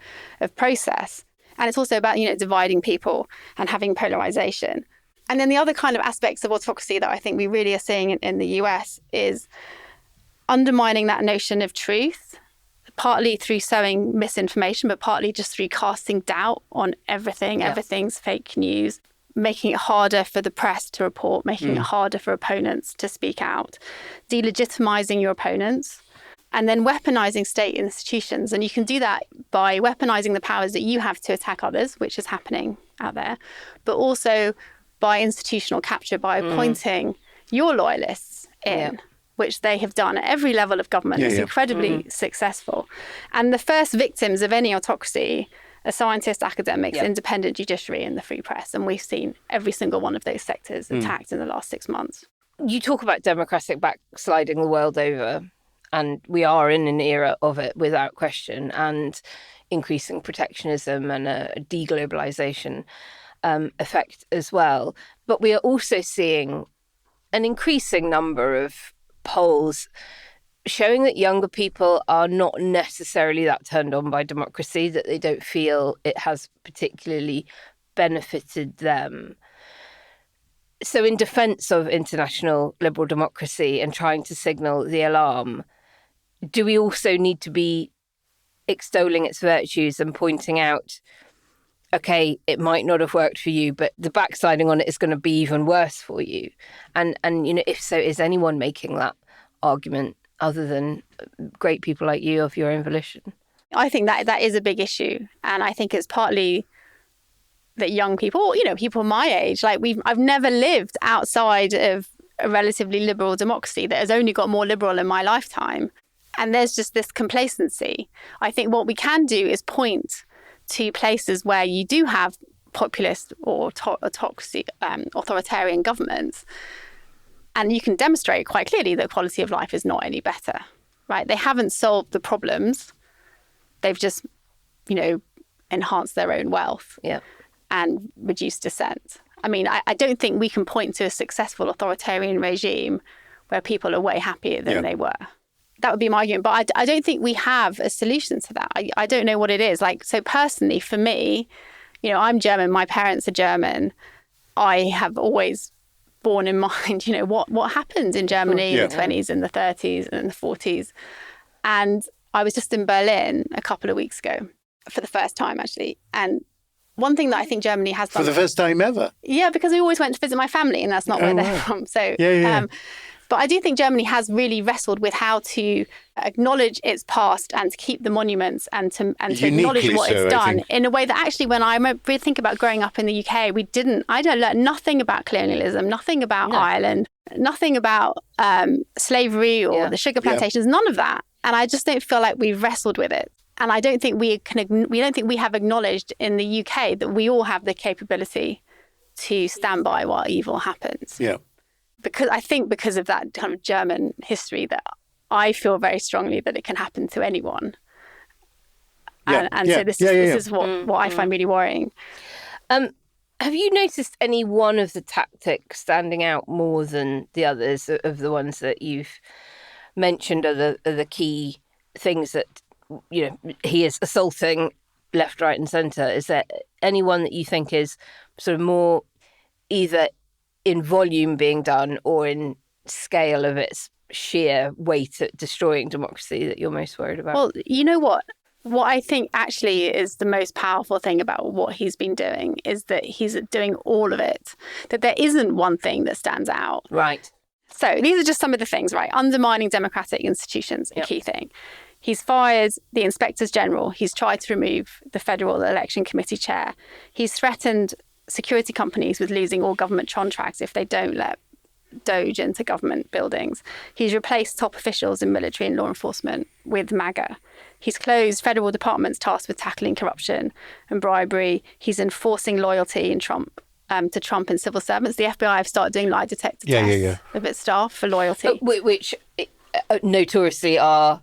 Speaker 6: of process. And it's also about, dividing people and having polarization. And then the other kind of aspects of autocracy that I think we really are seeing in the US is undermining that notion of truth, partly through sowing misinformation, but partly just through casting doubt on everything. Everything's fake news. Making it harder for the press to report, making it harder for opponents to speak out, delegitimizing your opponents, and then weaponizing state institutions. And you can do that by weaponizing the powers that you have to attack others, which is happening out there, but also by institutional capture, by appointing your loyalists in, which they have done at every level of government. It's incredibly successful. And the first victims of any autocracy are scientists, academics, independent judiciary and the free press. And we've seen every single one of those sectors attacked in the last 6 months.
Speaker 5: You talk about democratic backsliding the world over, and we are in an era of it without question, and increasing protectionism and a deglobalization effect as well. But we are also seeing an increasing number of polls showing that younger people are not necessarily that turned on by democracy, that they don't feel it has particularly benefited them. So in defence of international liberal democracy and trying to signal the alarm, do we also need to be extolling its virtues and pointing out, okay, it might not have worked for you, but the backsliding on it is going to be even worse for you? And if so, is anyone making that argument other than great people like you of your own volition?
Speaker 6: I think that is a big issue. And I think it's partly that young people, people my age, I've never lived outside of a relatively liberal democracy that has only got more liberal in my lifetime. And there's just this complacency. I think what we can do is point to places where you do have populist or authoritarian governments, and you can demonstrate quite clearly that quality of life is not any better, right? They haven't solved the problems They've just, enhanced their own wealth and reduced dissent. I mean, I don't think we can point to a successful authoritarian regime where people are way happier than they were. That would be my argument. But I don't think we have a solution to that. I don't know what it is. So personally, for me, I'm German. My parents are German. I have always borne in mind, what happened in Germany in the 20s and the 30s and the 40s. And I was just in Berlin a couple of weeks ago for the first time, actually. And one thing that I think Germany has done...
Speaker 4: For the first time ever?
Speaker 6: Yeah, because we always went to visit my family and that's not where they're from. So, but I do think Germany has really wrestled with how to acknowledge its past and to keep the monuments and to acknowledge what it's done in a way that actually, when I think about growing up in the UK, I don't learn nothing about colonialism, nothing about Ireland, nothing about slavery or the sugar plantations, none of that. And I just don't feel like we've wrestled with it. And I don't think we have acknowledged in the UK that we all have the capability to stand by while evil happens.
Speaker 4: Yeah.
Speaker 6: Because of that kind of German history, that I feel very strongly that it can happen to anyone. So this is what I find really worrying.
Speaker 5: Have you noticed any one of the tactics standing out more than the others, of the ones that you've mentioned are the key things that he is assaulting left, right and centre? Is there any one that you think is sort of more either in volume being done or in scale of its sheer weight at destroying democracy that you're most worried about?
Speaker 6: Well, you know what? What I think actually is the most powerful thing about what he's been doing is that he's doing all of it, that there isn't one thing that stands out.
Speaker 5: Right.
Speaker 6: So these are just some of the things, right? Undermining democratic institutions, a key thing. He's fired the inspectors general. He's tried to remove the Federal Election Committee chair. He's threatened security companies with losing all government contracts if they don't let Doge into government buildings. He's replaced top officials in military and law enforcement with MAGA. He's closed federal departments tasked with tackling corruption and bribery. He's enforcing loyalty to Trump and civil servants. The FBI have started doing lie detector tests of its staff for loyalty.
Speaker 5: Which notoriously are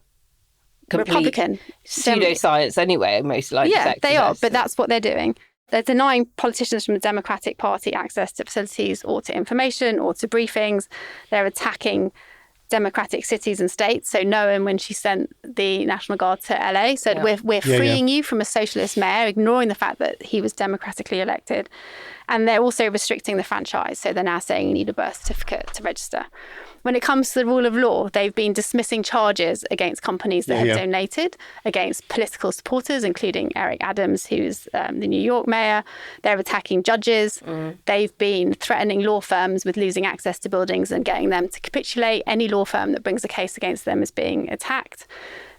Speaker 6: Republican
Speaker 5: pseudoscience anyway, most likely.
Speaker 6: Yeah, they are, but that's what they're doing. They're denying politicians from the Democratic Party access to facilities or to information or to briefings. They're attacking democratic cities and states. So Noam, when she sent the National Guard to LA, said we're freeing you from a socialist mayor, ignoring the fact that he was democratically elected. And they're also restricting the franchise. So they're now saying you need a birth certificate to register. When it comes to the rule of law, they've been dismissing charges against companies that have donated, against political supporters, including Eric Adams, who's the New York mayor. They're attacking judges. They've been threatening law firms with losing access to buildings and getting them to capitulate. Any law firm that brings a case against them is being attacked.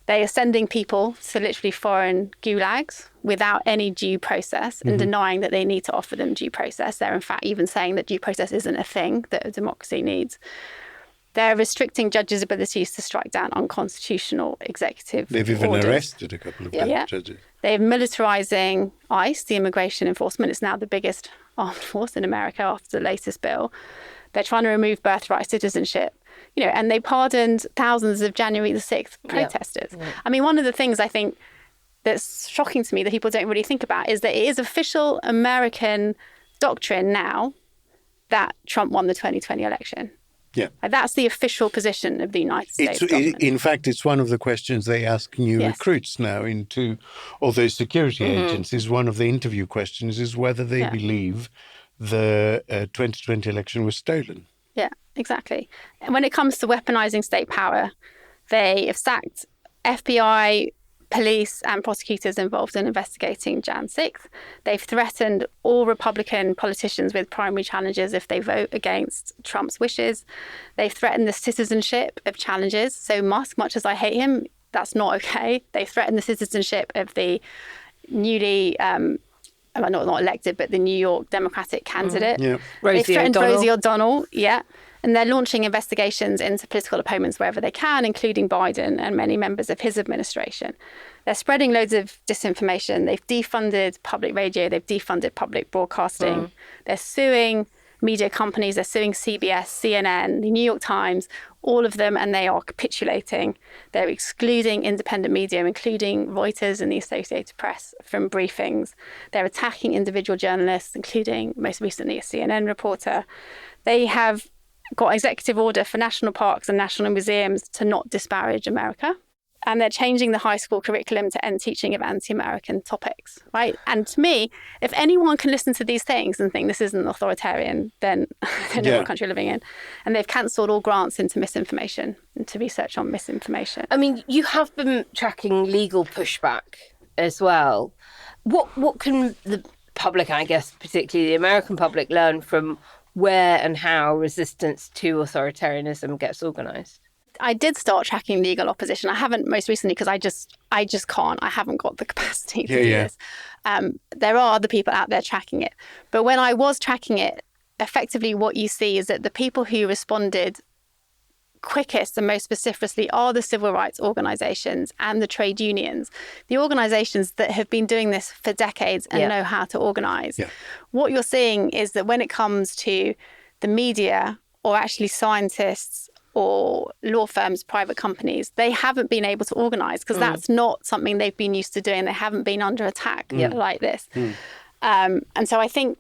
Speaker 6: They are sending people to literally foreign gulags without any due process and denying that they need to offer them due process. They're in fact even saying that due process isn't a thing that a democracy needs. They're restricting judges' abilities to strike down unconstitutional executive
Speaker 4: They've even
Speaker 6: orders.
Speaker 4: arrested a couple of judges.
Speaker 6: They're militarising ICE, the immigration enforcement. It's now the biggest armed force in America after the latest bill. They're trying to remove birthright citizenship. And they pardoned thousands of January the 6th protesters. I mean, one of the things I think that's shocking to me that people don't really think about is that it is official American doctrine now that Trump won the 2020 election.
Speaker 4: Yeah.
Speaker 6: That's the official position of the United States government.
Speaker 4: In fact, it's one of the questions they ask new recruits now into all those security agencies. One of the interview questions is whether they believe the 2020 election was stolen.
Speaker 6: Yeah, exactly. And when it comes to weaponizing state power, they have sacked FBI, police and prosecutors involved in investigating Jan 6th. They've threatened all Republican politicians with primary challenges if they vote against Trump's wishes. They've threatened the citizenship of challenges. So Musk, much as I hate him, that's not okay. They've threatened the citizenship of the newly, not elected, but the New York Democratic candidate. They've threatened Rosie O'Donnell. And they're launching investigations into political opponents wherever they can, including Biden and many members of his administration. They're spreading loads of disinformation. They've defunded public radio. They've defunded public broadcasting. They're suing media companies. They're suing CBS, CNN, the New York Times, all of them, and they are capitulating. They're excluding independent media, including Reuters and the Associated Press, from briefings. They're attacking individual journalists, including, most recently, a CNN reporter. They have got executive order for national parks and national museums to not disparage America. And they're changing the high school curriculum to end teaching of anti-American topics, right? And to me, if anyone can listen to these things and think this isn't authoritarian, then I don't know what country you're living in. And they've cancelled all grants into misinformation, into research on misinformation.
Speaker 5: I mean, you have been tracking legal pushback as well. What can the public, I guess, particularly the American public, learn from where and how resistance to authoritarianism gets organised?
Speaker 6: I did start tracking legal opposition. I haven't most recently because I just can't. I haven't got the capacity to do this. There are other people out there tracking it. But when I was tracking it, effectively what you see is that the people who responded quickest and most vociferously are the civil rights organisations and the trade unions, the organisations that have been doing this for decades and know how to organise. What you're seeing is that when it comes to the media or actually scientists or law firms, private companies, they haven't been able to organise because that's not something they've been used to doing. They haven't been under attack like this. And so I think,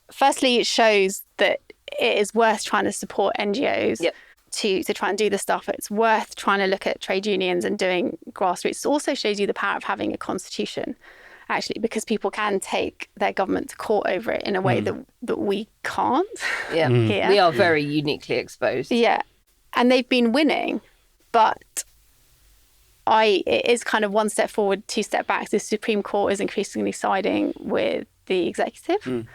Speaker 6: firstly, it shows that it is worth trying to support NGOs to try and do the stuff. It's worth trying to look at trade unions and doing grassroots. It also shows you the power of having a constitution, actually, because people can take their government to court over it in a way that we can't here.
Speaker 5: We are very uniquely exposed.
Speaker 6: Yeah. And they've been winning, but it is kind of one step forward, two step back. The Supreme Court is increasingly siding with the executive.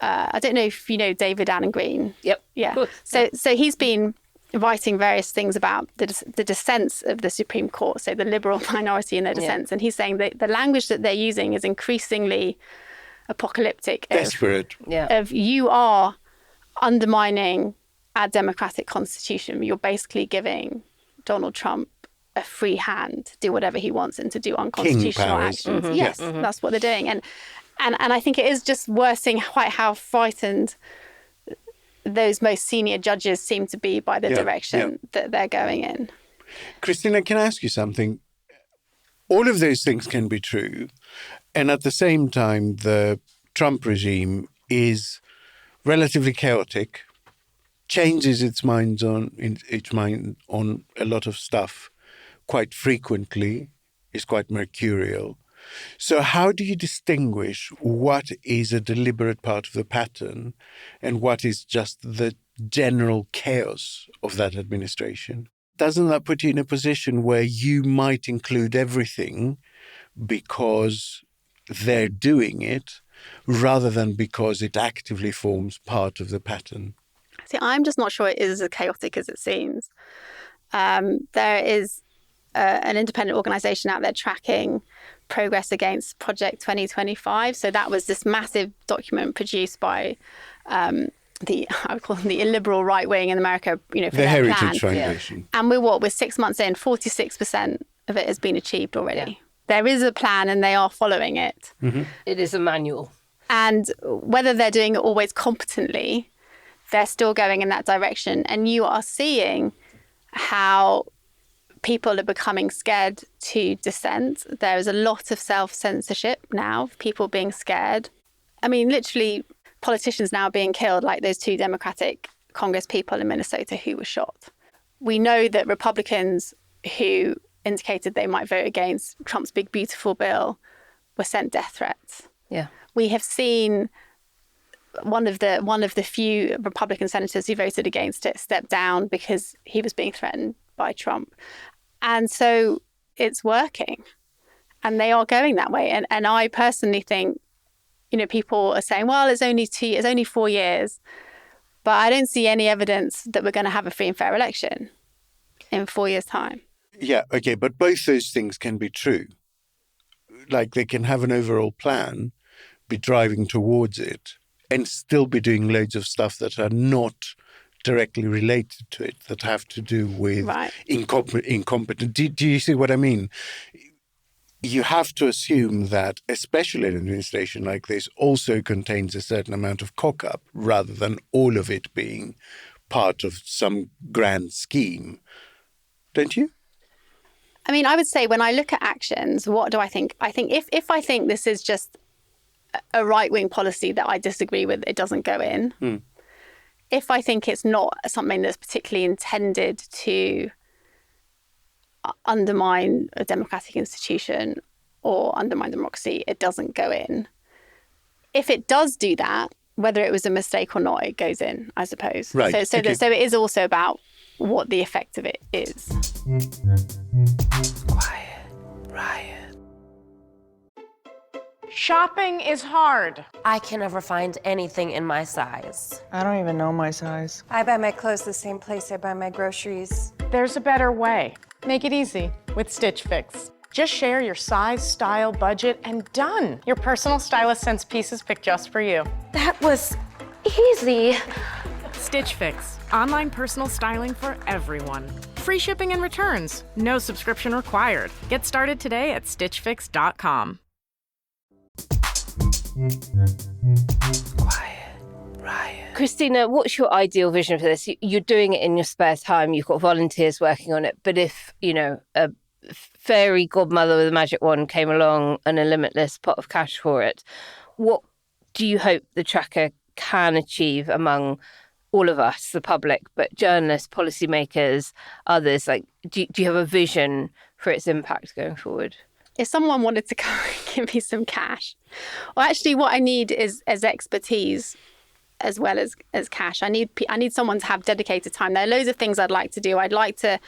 Speaker 6: I don't know if you know David Allen Green. Yeah. So he's been writing various things about the dissents of the Supreme Court, so the liberal minority in their dissents. And he's saying that the language that they're using is increasingly apocalyptic.
Speaker 4: Desperate.
Speaker 6: Of you are undermining our democratic constitution. You're basically giving Donald Trump a free hand to do whatever he wants and to do unconstitutional actions. Yes, that's what they're doing. And I think it is just worth seeing quite how frightened those most senior judges seem to be by the direction that they're going in.
Speaker 4: Christina, can I ask you something? All of those things can be true. And at the same time, the Trump regime is relatively chaotic, changes its mind on a lot of stuff quite frequently, is quite mercurial. So how do you distinguish what is a deliberate part of the pattern and what is just the general chaos of that administration? Doesn't that put you in a position where you might include everything because they're doing it rather than because it actively forms part of the pattern?
Speaker 6: See, I'm just not sure it is as chaotic as it seems. There is an independent organisation out there tracking progress against Project 2025. So that was this massive document produced by I would call them the illiberal right wing in America, for
Speaker 4: the Heritage Foundation.
Speaker 6: And we're 6 months in, 46% of it has been achieved already. There is a plan and they are following it.
Speaker 5: It is a manual.
Speaker 6: And whether they're doing it always competently, they're still going in that direction. And you are seeing how people are becoming scared to dissent. There is a lot of self-censorship now, people being scared. I mean, literally, politicians now being killed, like those 2 Democratic Congress people in Minnesota who were shot. We know that Republicans who indicated they might vote against Trump's big, beautiful bill were sent death threats.
Speaker 5: Yeah.
Speaker 6: We have seen one of the few Republican senators who voted against it step down because he was being threatened by Trump. And so it's working. And they are going that way. And I personally think, people are saying, well, it's only 4 years. But I don't see any evidence that we're going to have a free and fair election in 4 years' time.
Speaker 4: Yeah, okay, but both those things can be true. Like they can have an overall plan, be driving towards it, and still be doing loads of stuff that are not directly related to it, that have to do with incompetent. Do you see what I mean? you have to assume that, especially an administration like this, also contains a certain amount of cock-up rather than all of it being part of some grand scheme. Don't you?
Speaker 6: I mean, I would say when I look at actions, what do I think? I think if I think this is just a right-wing policy that I disagree with, it doesn't go in. If I think it's not something that's particularly intended to undermine a democratic institution or undermine democracy, it doesn't go in. If it does do that, whether it was a mistake or not, it goes in, I suppose.
Speaker 4: Right.
Speaker 6: So it is also about what the effect of it is.
Speaker 13: Quiet riot.
Speaker 14: Shopping is hard.
Speaker 13: I can never find anything in my size.
Speaker 14: I don't even know my size.
Speaker 15: I buy my clothes the same place I buy my groceries.
Speaker 14: There's a better way. Make it easy with Stitch Fix. Just share your size, style, budget, and done. Your personal stylist sends pieces picked just for you.
Speaker 15: That was easy.
Speaker 14: Stitch Fix. Online personal styling for everyone. Free shipping and returns. No subscription required. Get started today at stitchfix.com.
Speaker 13: Quiet riot.
Speaker 5: Christina, what's your ideal vision for this? You're doing it in your spare time. You've got volunteers working on it. But if, a fairy godmother with a magic wand came along and a limitless pot of cash for it, what do you hope the tracker can achieve among all of us, the public, but journalists, policymakers, others? Like, do you have a vision for its impact going forward?
Speaker 6: If someone wanted to come and give me some cash, well, actually what I need is expertise as well as cash. I need someone to have dedicated time. There are loads of things I'd like to do. I'd like to,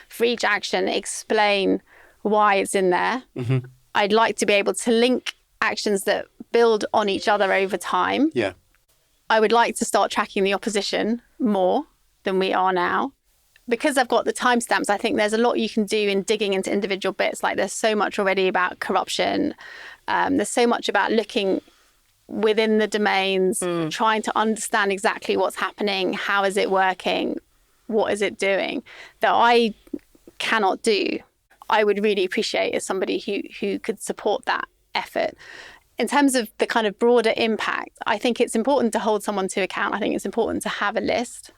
Speaker 6: for each action, explain why it's in there.
Speaker 4: Mm-hmm.
Speaker 6: I'd like to be able to link actions that build on each other over time.
Speaker 4: Yeah.
Speaker 6: I would like to start tracking the opposition more than we are now. Because I've got the timestamps, I think there's a lot you can do in digging into individual bits. Like there's so much already about corruption. There's so much about looking within the domains, trying to understand exactly what's happening, how is it working, what is it doing, that I cannot do. I would really appreciate as somebody who could support that effort. In terms of the kind of broader impact, I think it's important to hold someone to account. I think it's important to have a list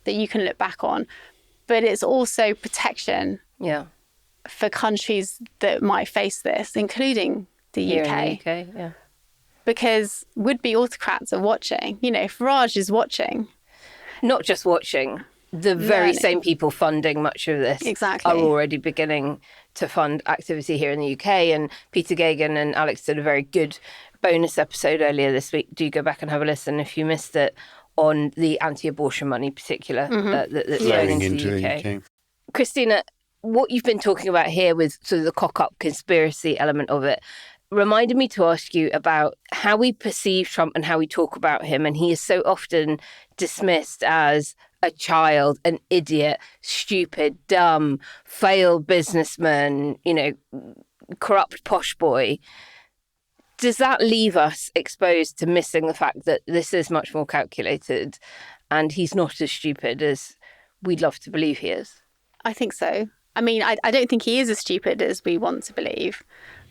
Speaker 6: that you can look back on. But it's also protection for countries that might face this, including the UK.
Speaker 5: In the UK, yeah.
Speaker 6: Because would-be autocrats are watching. Farage is watching.
Speaker 5: Not just watching. The very same people funding much of this
Speaker 6: exactly
Speaker 5: are already beginning to fund activity here in the UK. And Peter Gagan and Alex did a very good bonus episode earlier this week. Do go back and have a listen if you missed it, on the anti-abortion money particular that's going into the UK. Christina, what you've been talking about here with sort of the cock-up conspiracy element of it reminded me to ask you about how we perceive Trump and how we talk about him. And he is so often dismissed as a child, an idiot, stupid, dumb, failed businessman, corrupt posh boy. Does that leave us exposed to missing the fact that this is much more calculated and he's not as stupid as we'd love to believe he is?
Speaker 6: I think so. I mean, I don't think he is as stupid as we want to believe.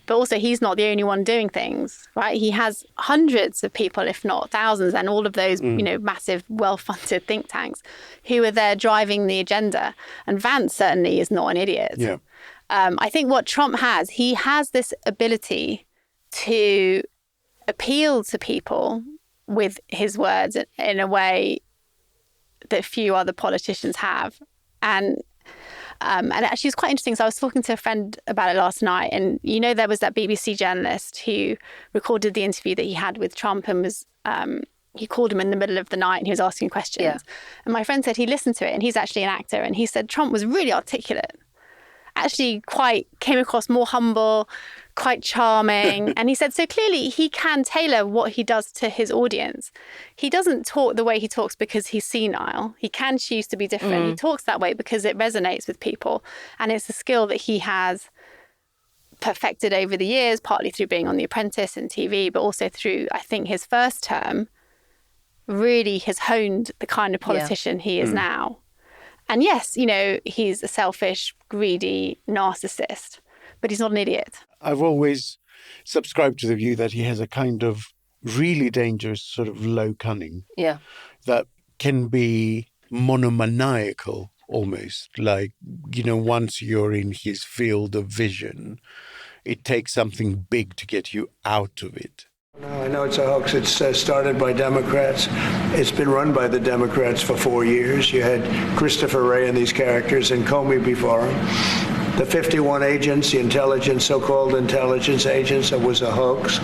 Speaker 6: But also, he's not the only one doing things, right? He has hundreds of people, if not thousands, and all of those, massive, well-funded think tanks who are there driving the agenda. And Vance certainly is not an idiot.
Speaker 4: Yeah.
Speaker 6: I think what Trump has, he has this ability to appeal to people with his words in a way that few other politicians have. And actually, it's quite interesting. So I was talking to a friend about it last night, and there was that BBC journalist who recorded the interview that he had with Trump, and was he called him in the middle of the night and he was asking questions. Yeah. And my friend said he listened to it, and he's actually an actor, and he said Trump was really articulate. Actually, came across more humble, quite charming. And he said, so clearly he can tailor what he does to his audience. He doesn't talk the way he talks because he's senile. He can choose to be different. He talks that way because it resonates with people. And it's a skill that he has perfected over the years, partly through being on The Apprentice and TV, but also through, I think, his first term really has honed the kind of politician he is now. And yes, he's a selfish, greedy narcissist, but he's not an idiot.
Speaker 4: I've always subscribed to the view that he has a kind of really dangerous sort of low cunning.
Speaker 5: Yeah.
Speaker 4: That can be monomaniacal almost. Like, once you're in his field of vision, it takes something big to get you out of it.
Speaker 12: No, I know it's a hoax. It's started by Democrats. It's been run by the Democrats for 4 years. You had Christopher Wray and these characters and Comey before him. The 51 agents, the so-called intelligence agents, it was a hoax.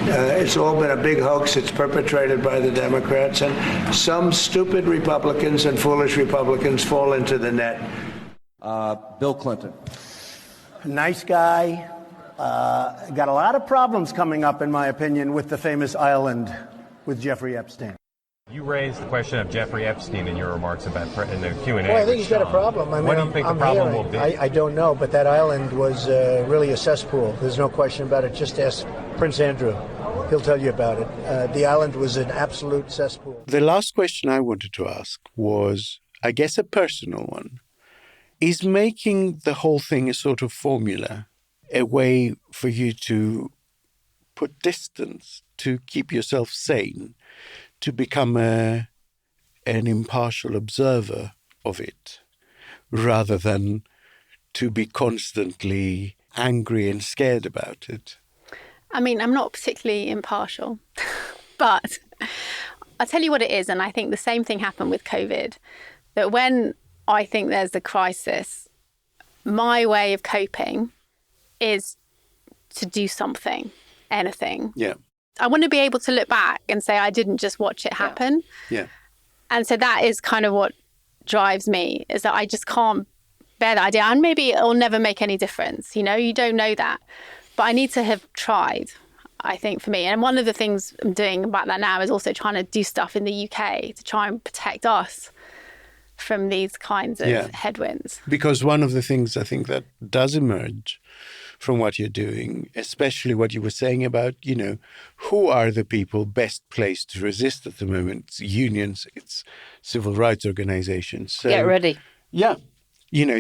Speaker 12: It's all been a big hoax. It's perpetrated by the Democrats. And some stupid Republicans and foolish Republicans fall into the net.
Speaker 16: Bill Clinton.
Speaker 17: Nice guy. Got a lot of problems coming up, in my opinion, with the famous island with Jeffrey Epstein.
Speaker 18: You raised the question of Jeffrey Epstein in your remarks about in the Q&A.
Speaker 17: Well, I think he's got a problem.
Speaker 18: What do you think the problem will be?
Speaker 17: I don't know, but that island was really a cesspool. There's no question about it. Just ask Prince Andrew. He'll tell you about it. The island was an absolute cesspool.
Speaker 4: The last question I wanted to ask was, I guess, a personal one. Is making the whole thing a sort of formula a way for you to put distance, to keep yourself sane, to become an impartial observer of it, rather than to be constantly angry and scared about it?
Speaker 6: I mean, I'm not particularly impartial, but I'll tell you what it is, and I think the same thing happened with COVID, that when I think there's a crisis, my way of coping is to do something, anything.
Speaker 4: Yeah.
Speaker 6: I want to be able to look back and say I didn't just watch it happen.
Speaker 4: Yeah.
Speaker 6: And so that is kind of what drives me, is that I just can't bear that idea. And maybe it'll never make any difference. You don't know that. But I need to have tried, I think, for me. And one of the things I'm doing about that now is also trying to do stuff in the UK to try and protect us from these kinds of headwinds.
Speaker 4: Because one of the things I think that does emerge from what you're doing, especially what you were saying about, who are the people best placed to resist at the moment? It's unions, it's civil rights organizations. So,
Speaker 5: get ready.
Speaker 4: Yeah.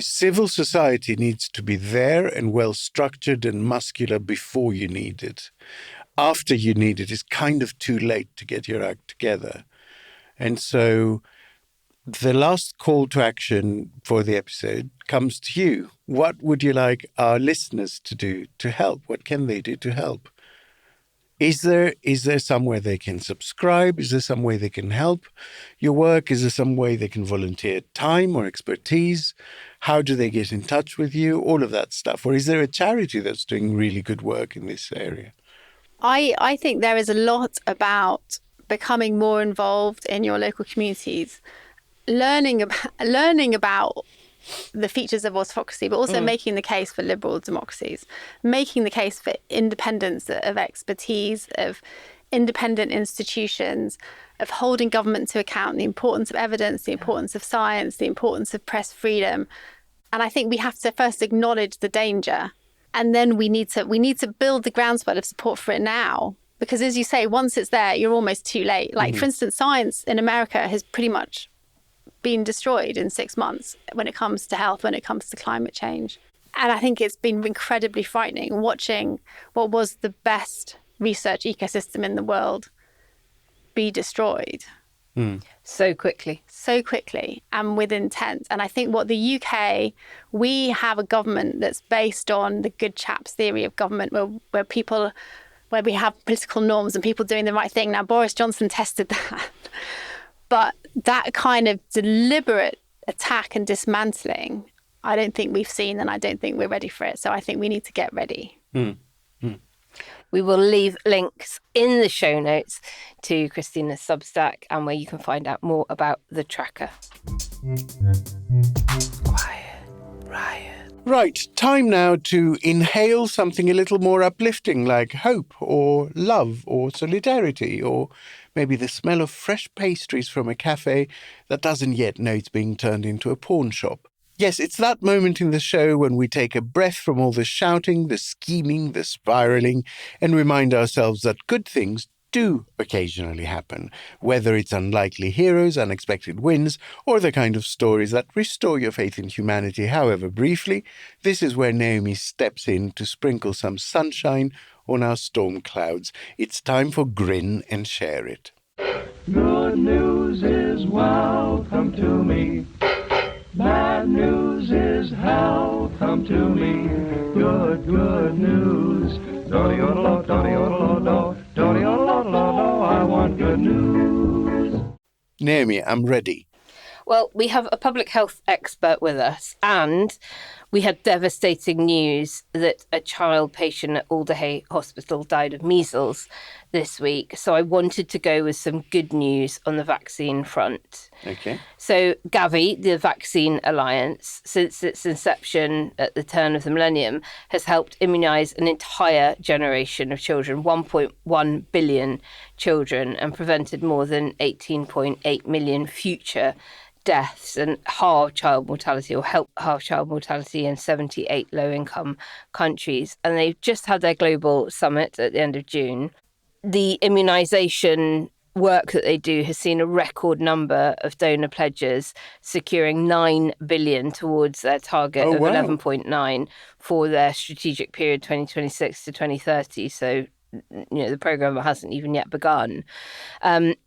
Speaker 4: Civil society needs to be there and well structured and muscular before you need it. After you need it, it's kind of too late to get your act together. And so the last call to action for the episode comes to you. What would you like our listeners to do to help? What can they do to help? Is there somewhere they can subscribe? Is there some way they can help your work? Is there some way they can volunteer time or expertise? How do they get in touch with you? All of that stuff. Or is there a charity that's doing really good work in this area?
Speaker 6: I think there is a lot about becoming more involved in your local communities, learning about the features of autocracy, but also making the case for liberal democracies, making the case for independence of expertise, of independent institutions, of holding government to account, the importance of evidence, the importance of science, the importance of press freedom. And I think we have to first acknowledge the danger, and then we need to build the groundswell of support for it now. Because as you say, once it's there, you're almost too late. Like, for instance, science in America has pretty much been destroyed in 6 months when it comes to health, when it comes to climate change. And I think it's been incredibly frightening watching what was the best research ecosystem in the world be destroyed.
Speaker 5: So quickly
Speaker 6: and with intent. And I think what the UK, we have a government that's based on the good chaps theory of government, where we have political norms and people doing the right thing. Now, Boris Johnson tested that. But that kind of deliberate attack and dismantling, I don't think we've seen, and I don't think we're ready for it. So I think we need to get ready.
Speaker 5: We will leave links in the show notes to Christina's Substack and where you can find out more about the tracker.
Speaker 13: Quiet Riot.
Speaker 4: Right, time now to inhale something a little more uplifting, like hope or love or solidarity, or maybe the smell of fresh pastries from a cafe that doesn't yet know it's being turned into a pawn shop. Yes, it's that moment in the show when we take a breath from all the shouting, the scheming, the spiraling, and remind ourselves that good things do occasionally happen, whether it's unlikely heroes, unexpected wins, or the kind of stories that restore your faith in humanity, however briefly. This is where Naomi steps in to sprinkle some sunshine on our storm clouds. It's time for Grin and Share It.
Speaker 10: Good news is welcome to me. Bad news is hell come to me. Good news. Do-de-o-do-lo, do-de-o-do-lo, do-de-o-do-lo, I want good news.
Speaker 4: Naomi, I'm ready.
Speaker 5: Well, we have a public health expert with us, and we had devastating news that a child patient at Alderhay Hospital died of measles this week. So I wanted to go with some good news on the vaccine front.
Speaker 4: Okay.
Speaker 5: So Gavi, the Vaccine Alliance, since its inception at the turn of the millennium, has helped immunise an entire generation of children, 1.1 billion children, and prevented more than 18.8 million future deaths and halve child mortality, or help halve child mortality in 78 low-income countries. And they've just had their global summit at the end of June. The immunisation work that they do has seen a record number of donor pledges, securing 9 billion towards their target of 11.9 for their strategic period 2026 to 2030. So, the programme hasn't even yet begun.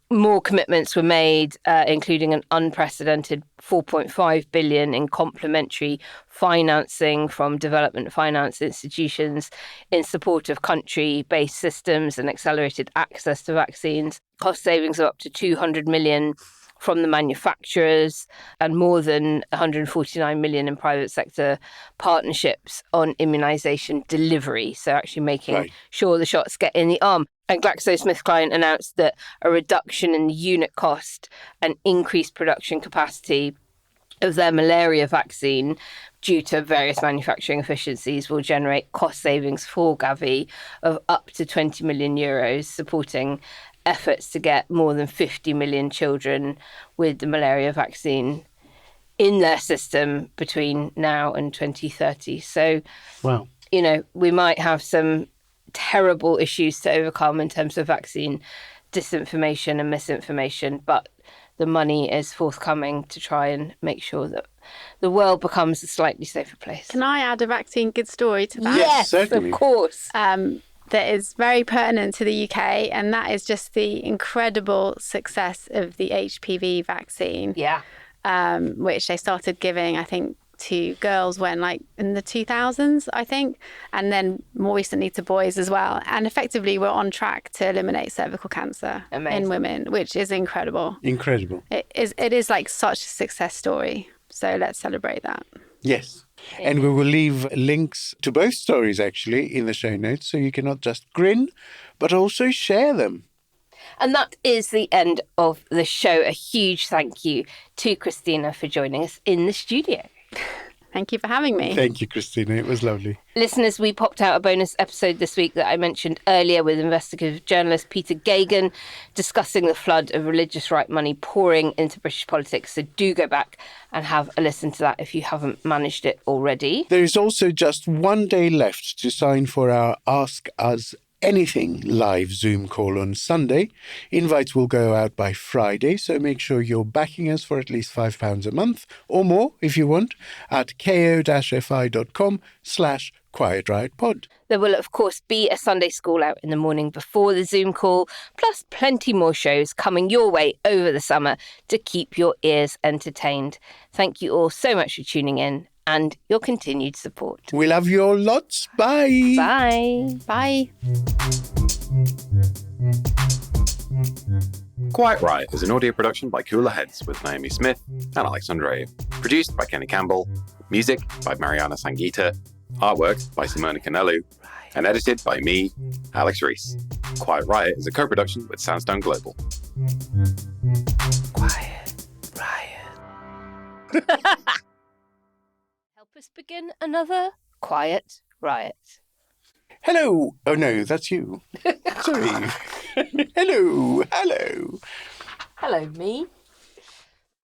Speaker 5: More commitments were made, including an unprecedented 4.5 billion in complementary financing from development finance institutions in support of country-based systems and accelerated access to vaccines. Cost savings of up to 200 million from the manufacturers, and more than 149 million in private sector partnerships on immunisation delivery. So actually making sure the shots get in the arm. And GlaxoSmithKline announced that a reduction in the unit cost and increased production capacity of their malaria vaccine due to various manufacturing efficiencies will generate cost savings for Gavi of up to 20 million euros, supporting efforts to get more than 50 million children with the malaria vaccine in their system between now and 2030. So, we might have some terrible issues to overcome in terms of vaccine disinformation and misinformation, but the money is forthcoming to try and make sure that the world becomes a slightly safer place.
Speaker 6: Can I add a vaccine good story to that?
Speaker 5: Yes, certainly. Of course.
Speaker 6: That is very pertinent to the UK, and that is just the incredible success of the HPV vaccine.
Speaker 5: Yeah.
Speaker 6: Which they started giving, I think, to girls when, in the 2000s, I think, and then more recently to boys as well. And effectively, we're on track to eliminate cervical cancer in women, which is incredible.
Speaker 4: Incredible.
Speaker 6: It is like such a success story. So let's celebrate that.
Speaker 4: Yes. And we will leave links to both stories, actually, in the show notes, so you can not just grin, but also share them.
Speaker 5: And that is the end of the show. A huge thank you to Christina for joining us in the studio.
Speaker 6: Thank you for having me.
Speaker 4: Thank you, Christina. It was lovely.
Speaker 5: Listeners, we popped out a bonus episode this week that I mentioned earlier with investigative journalist Peter Gagan discussing the flood of religious right money pouring into British politics. So do go back and have a listen to that if you haven't managed it already.
Speaker 4: There is also just one day left to sign for our Ask Us Anything live Zoom call on Sunday. Invites will go out by Friday, so make sure you're backing us for at least £5 a month, or more if you want, at ko-fi.com/Quiet Riot Pod.
Speaker 5: There will, of course, be a Sunday school out in the morning before the Zoom call, plus plenty more shows coming your way over the summer to keep your ears entertained. Thank you all so much for tuning in and your continued support.
Speaker 4: We love you all lots. Bye.
Speaker 5: Bye.
Speaker 6: Bye.
Speaker 19: Quiet Riot is an audio production by Cooler Heads with Naomi Smith and Andreou. Produced by Kenny Campbell. Music by Mariana Sangeeta. Artwork by Simona Canelu. And edited by me, Alex Reese. Quiet Riot is a co-production with Soundstone Global.
Speaker 13: Quiet Riot.
Speaker 5: Help us begin another Quiet Riot.
Speaker 4: Hello. Oh, no, that's you. Sorry. Hello.
Speaker 5: Hello, me.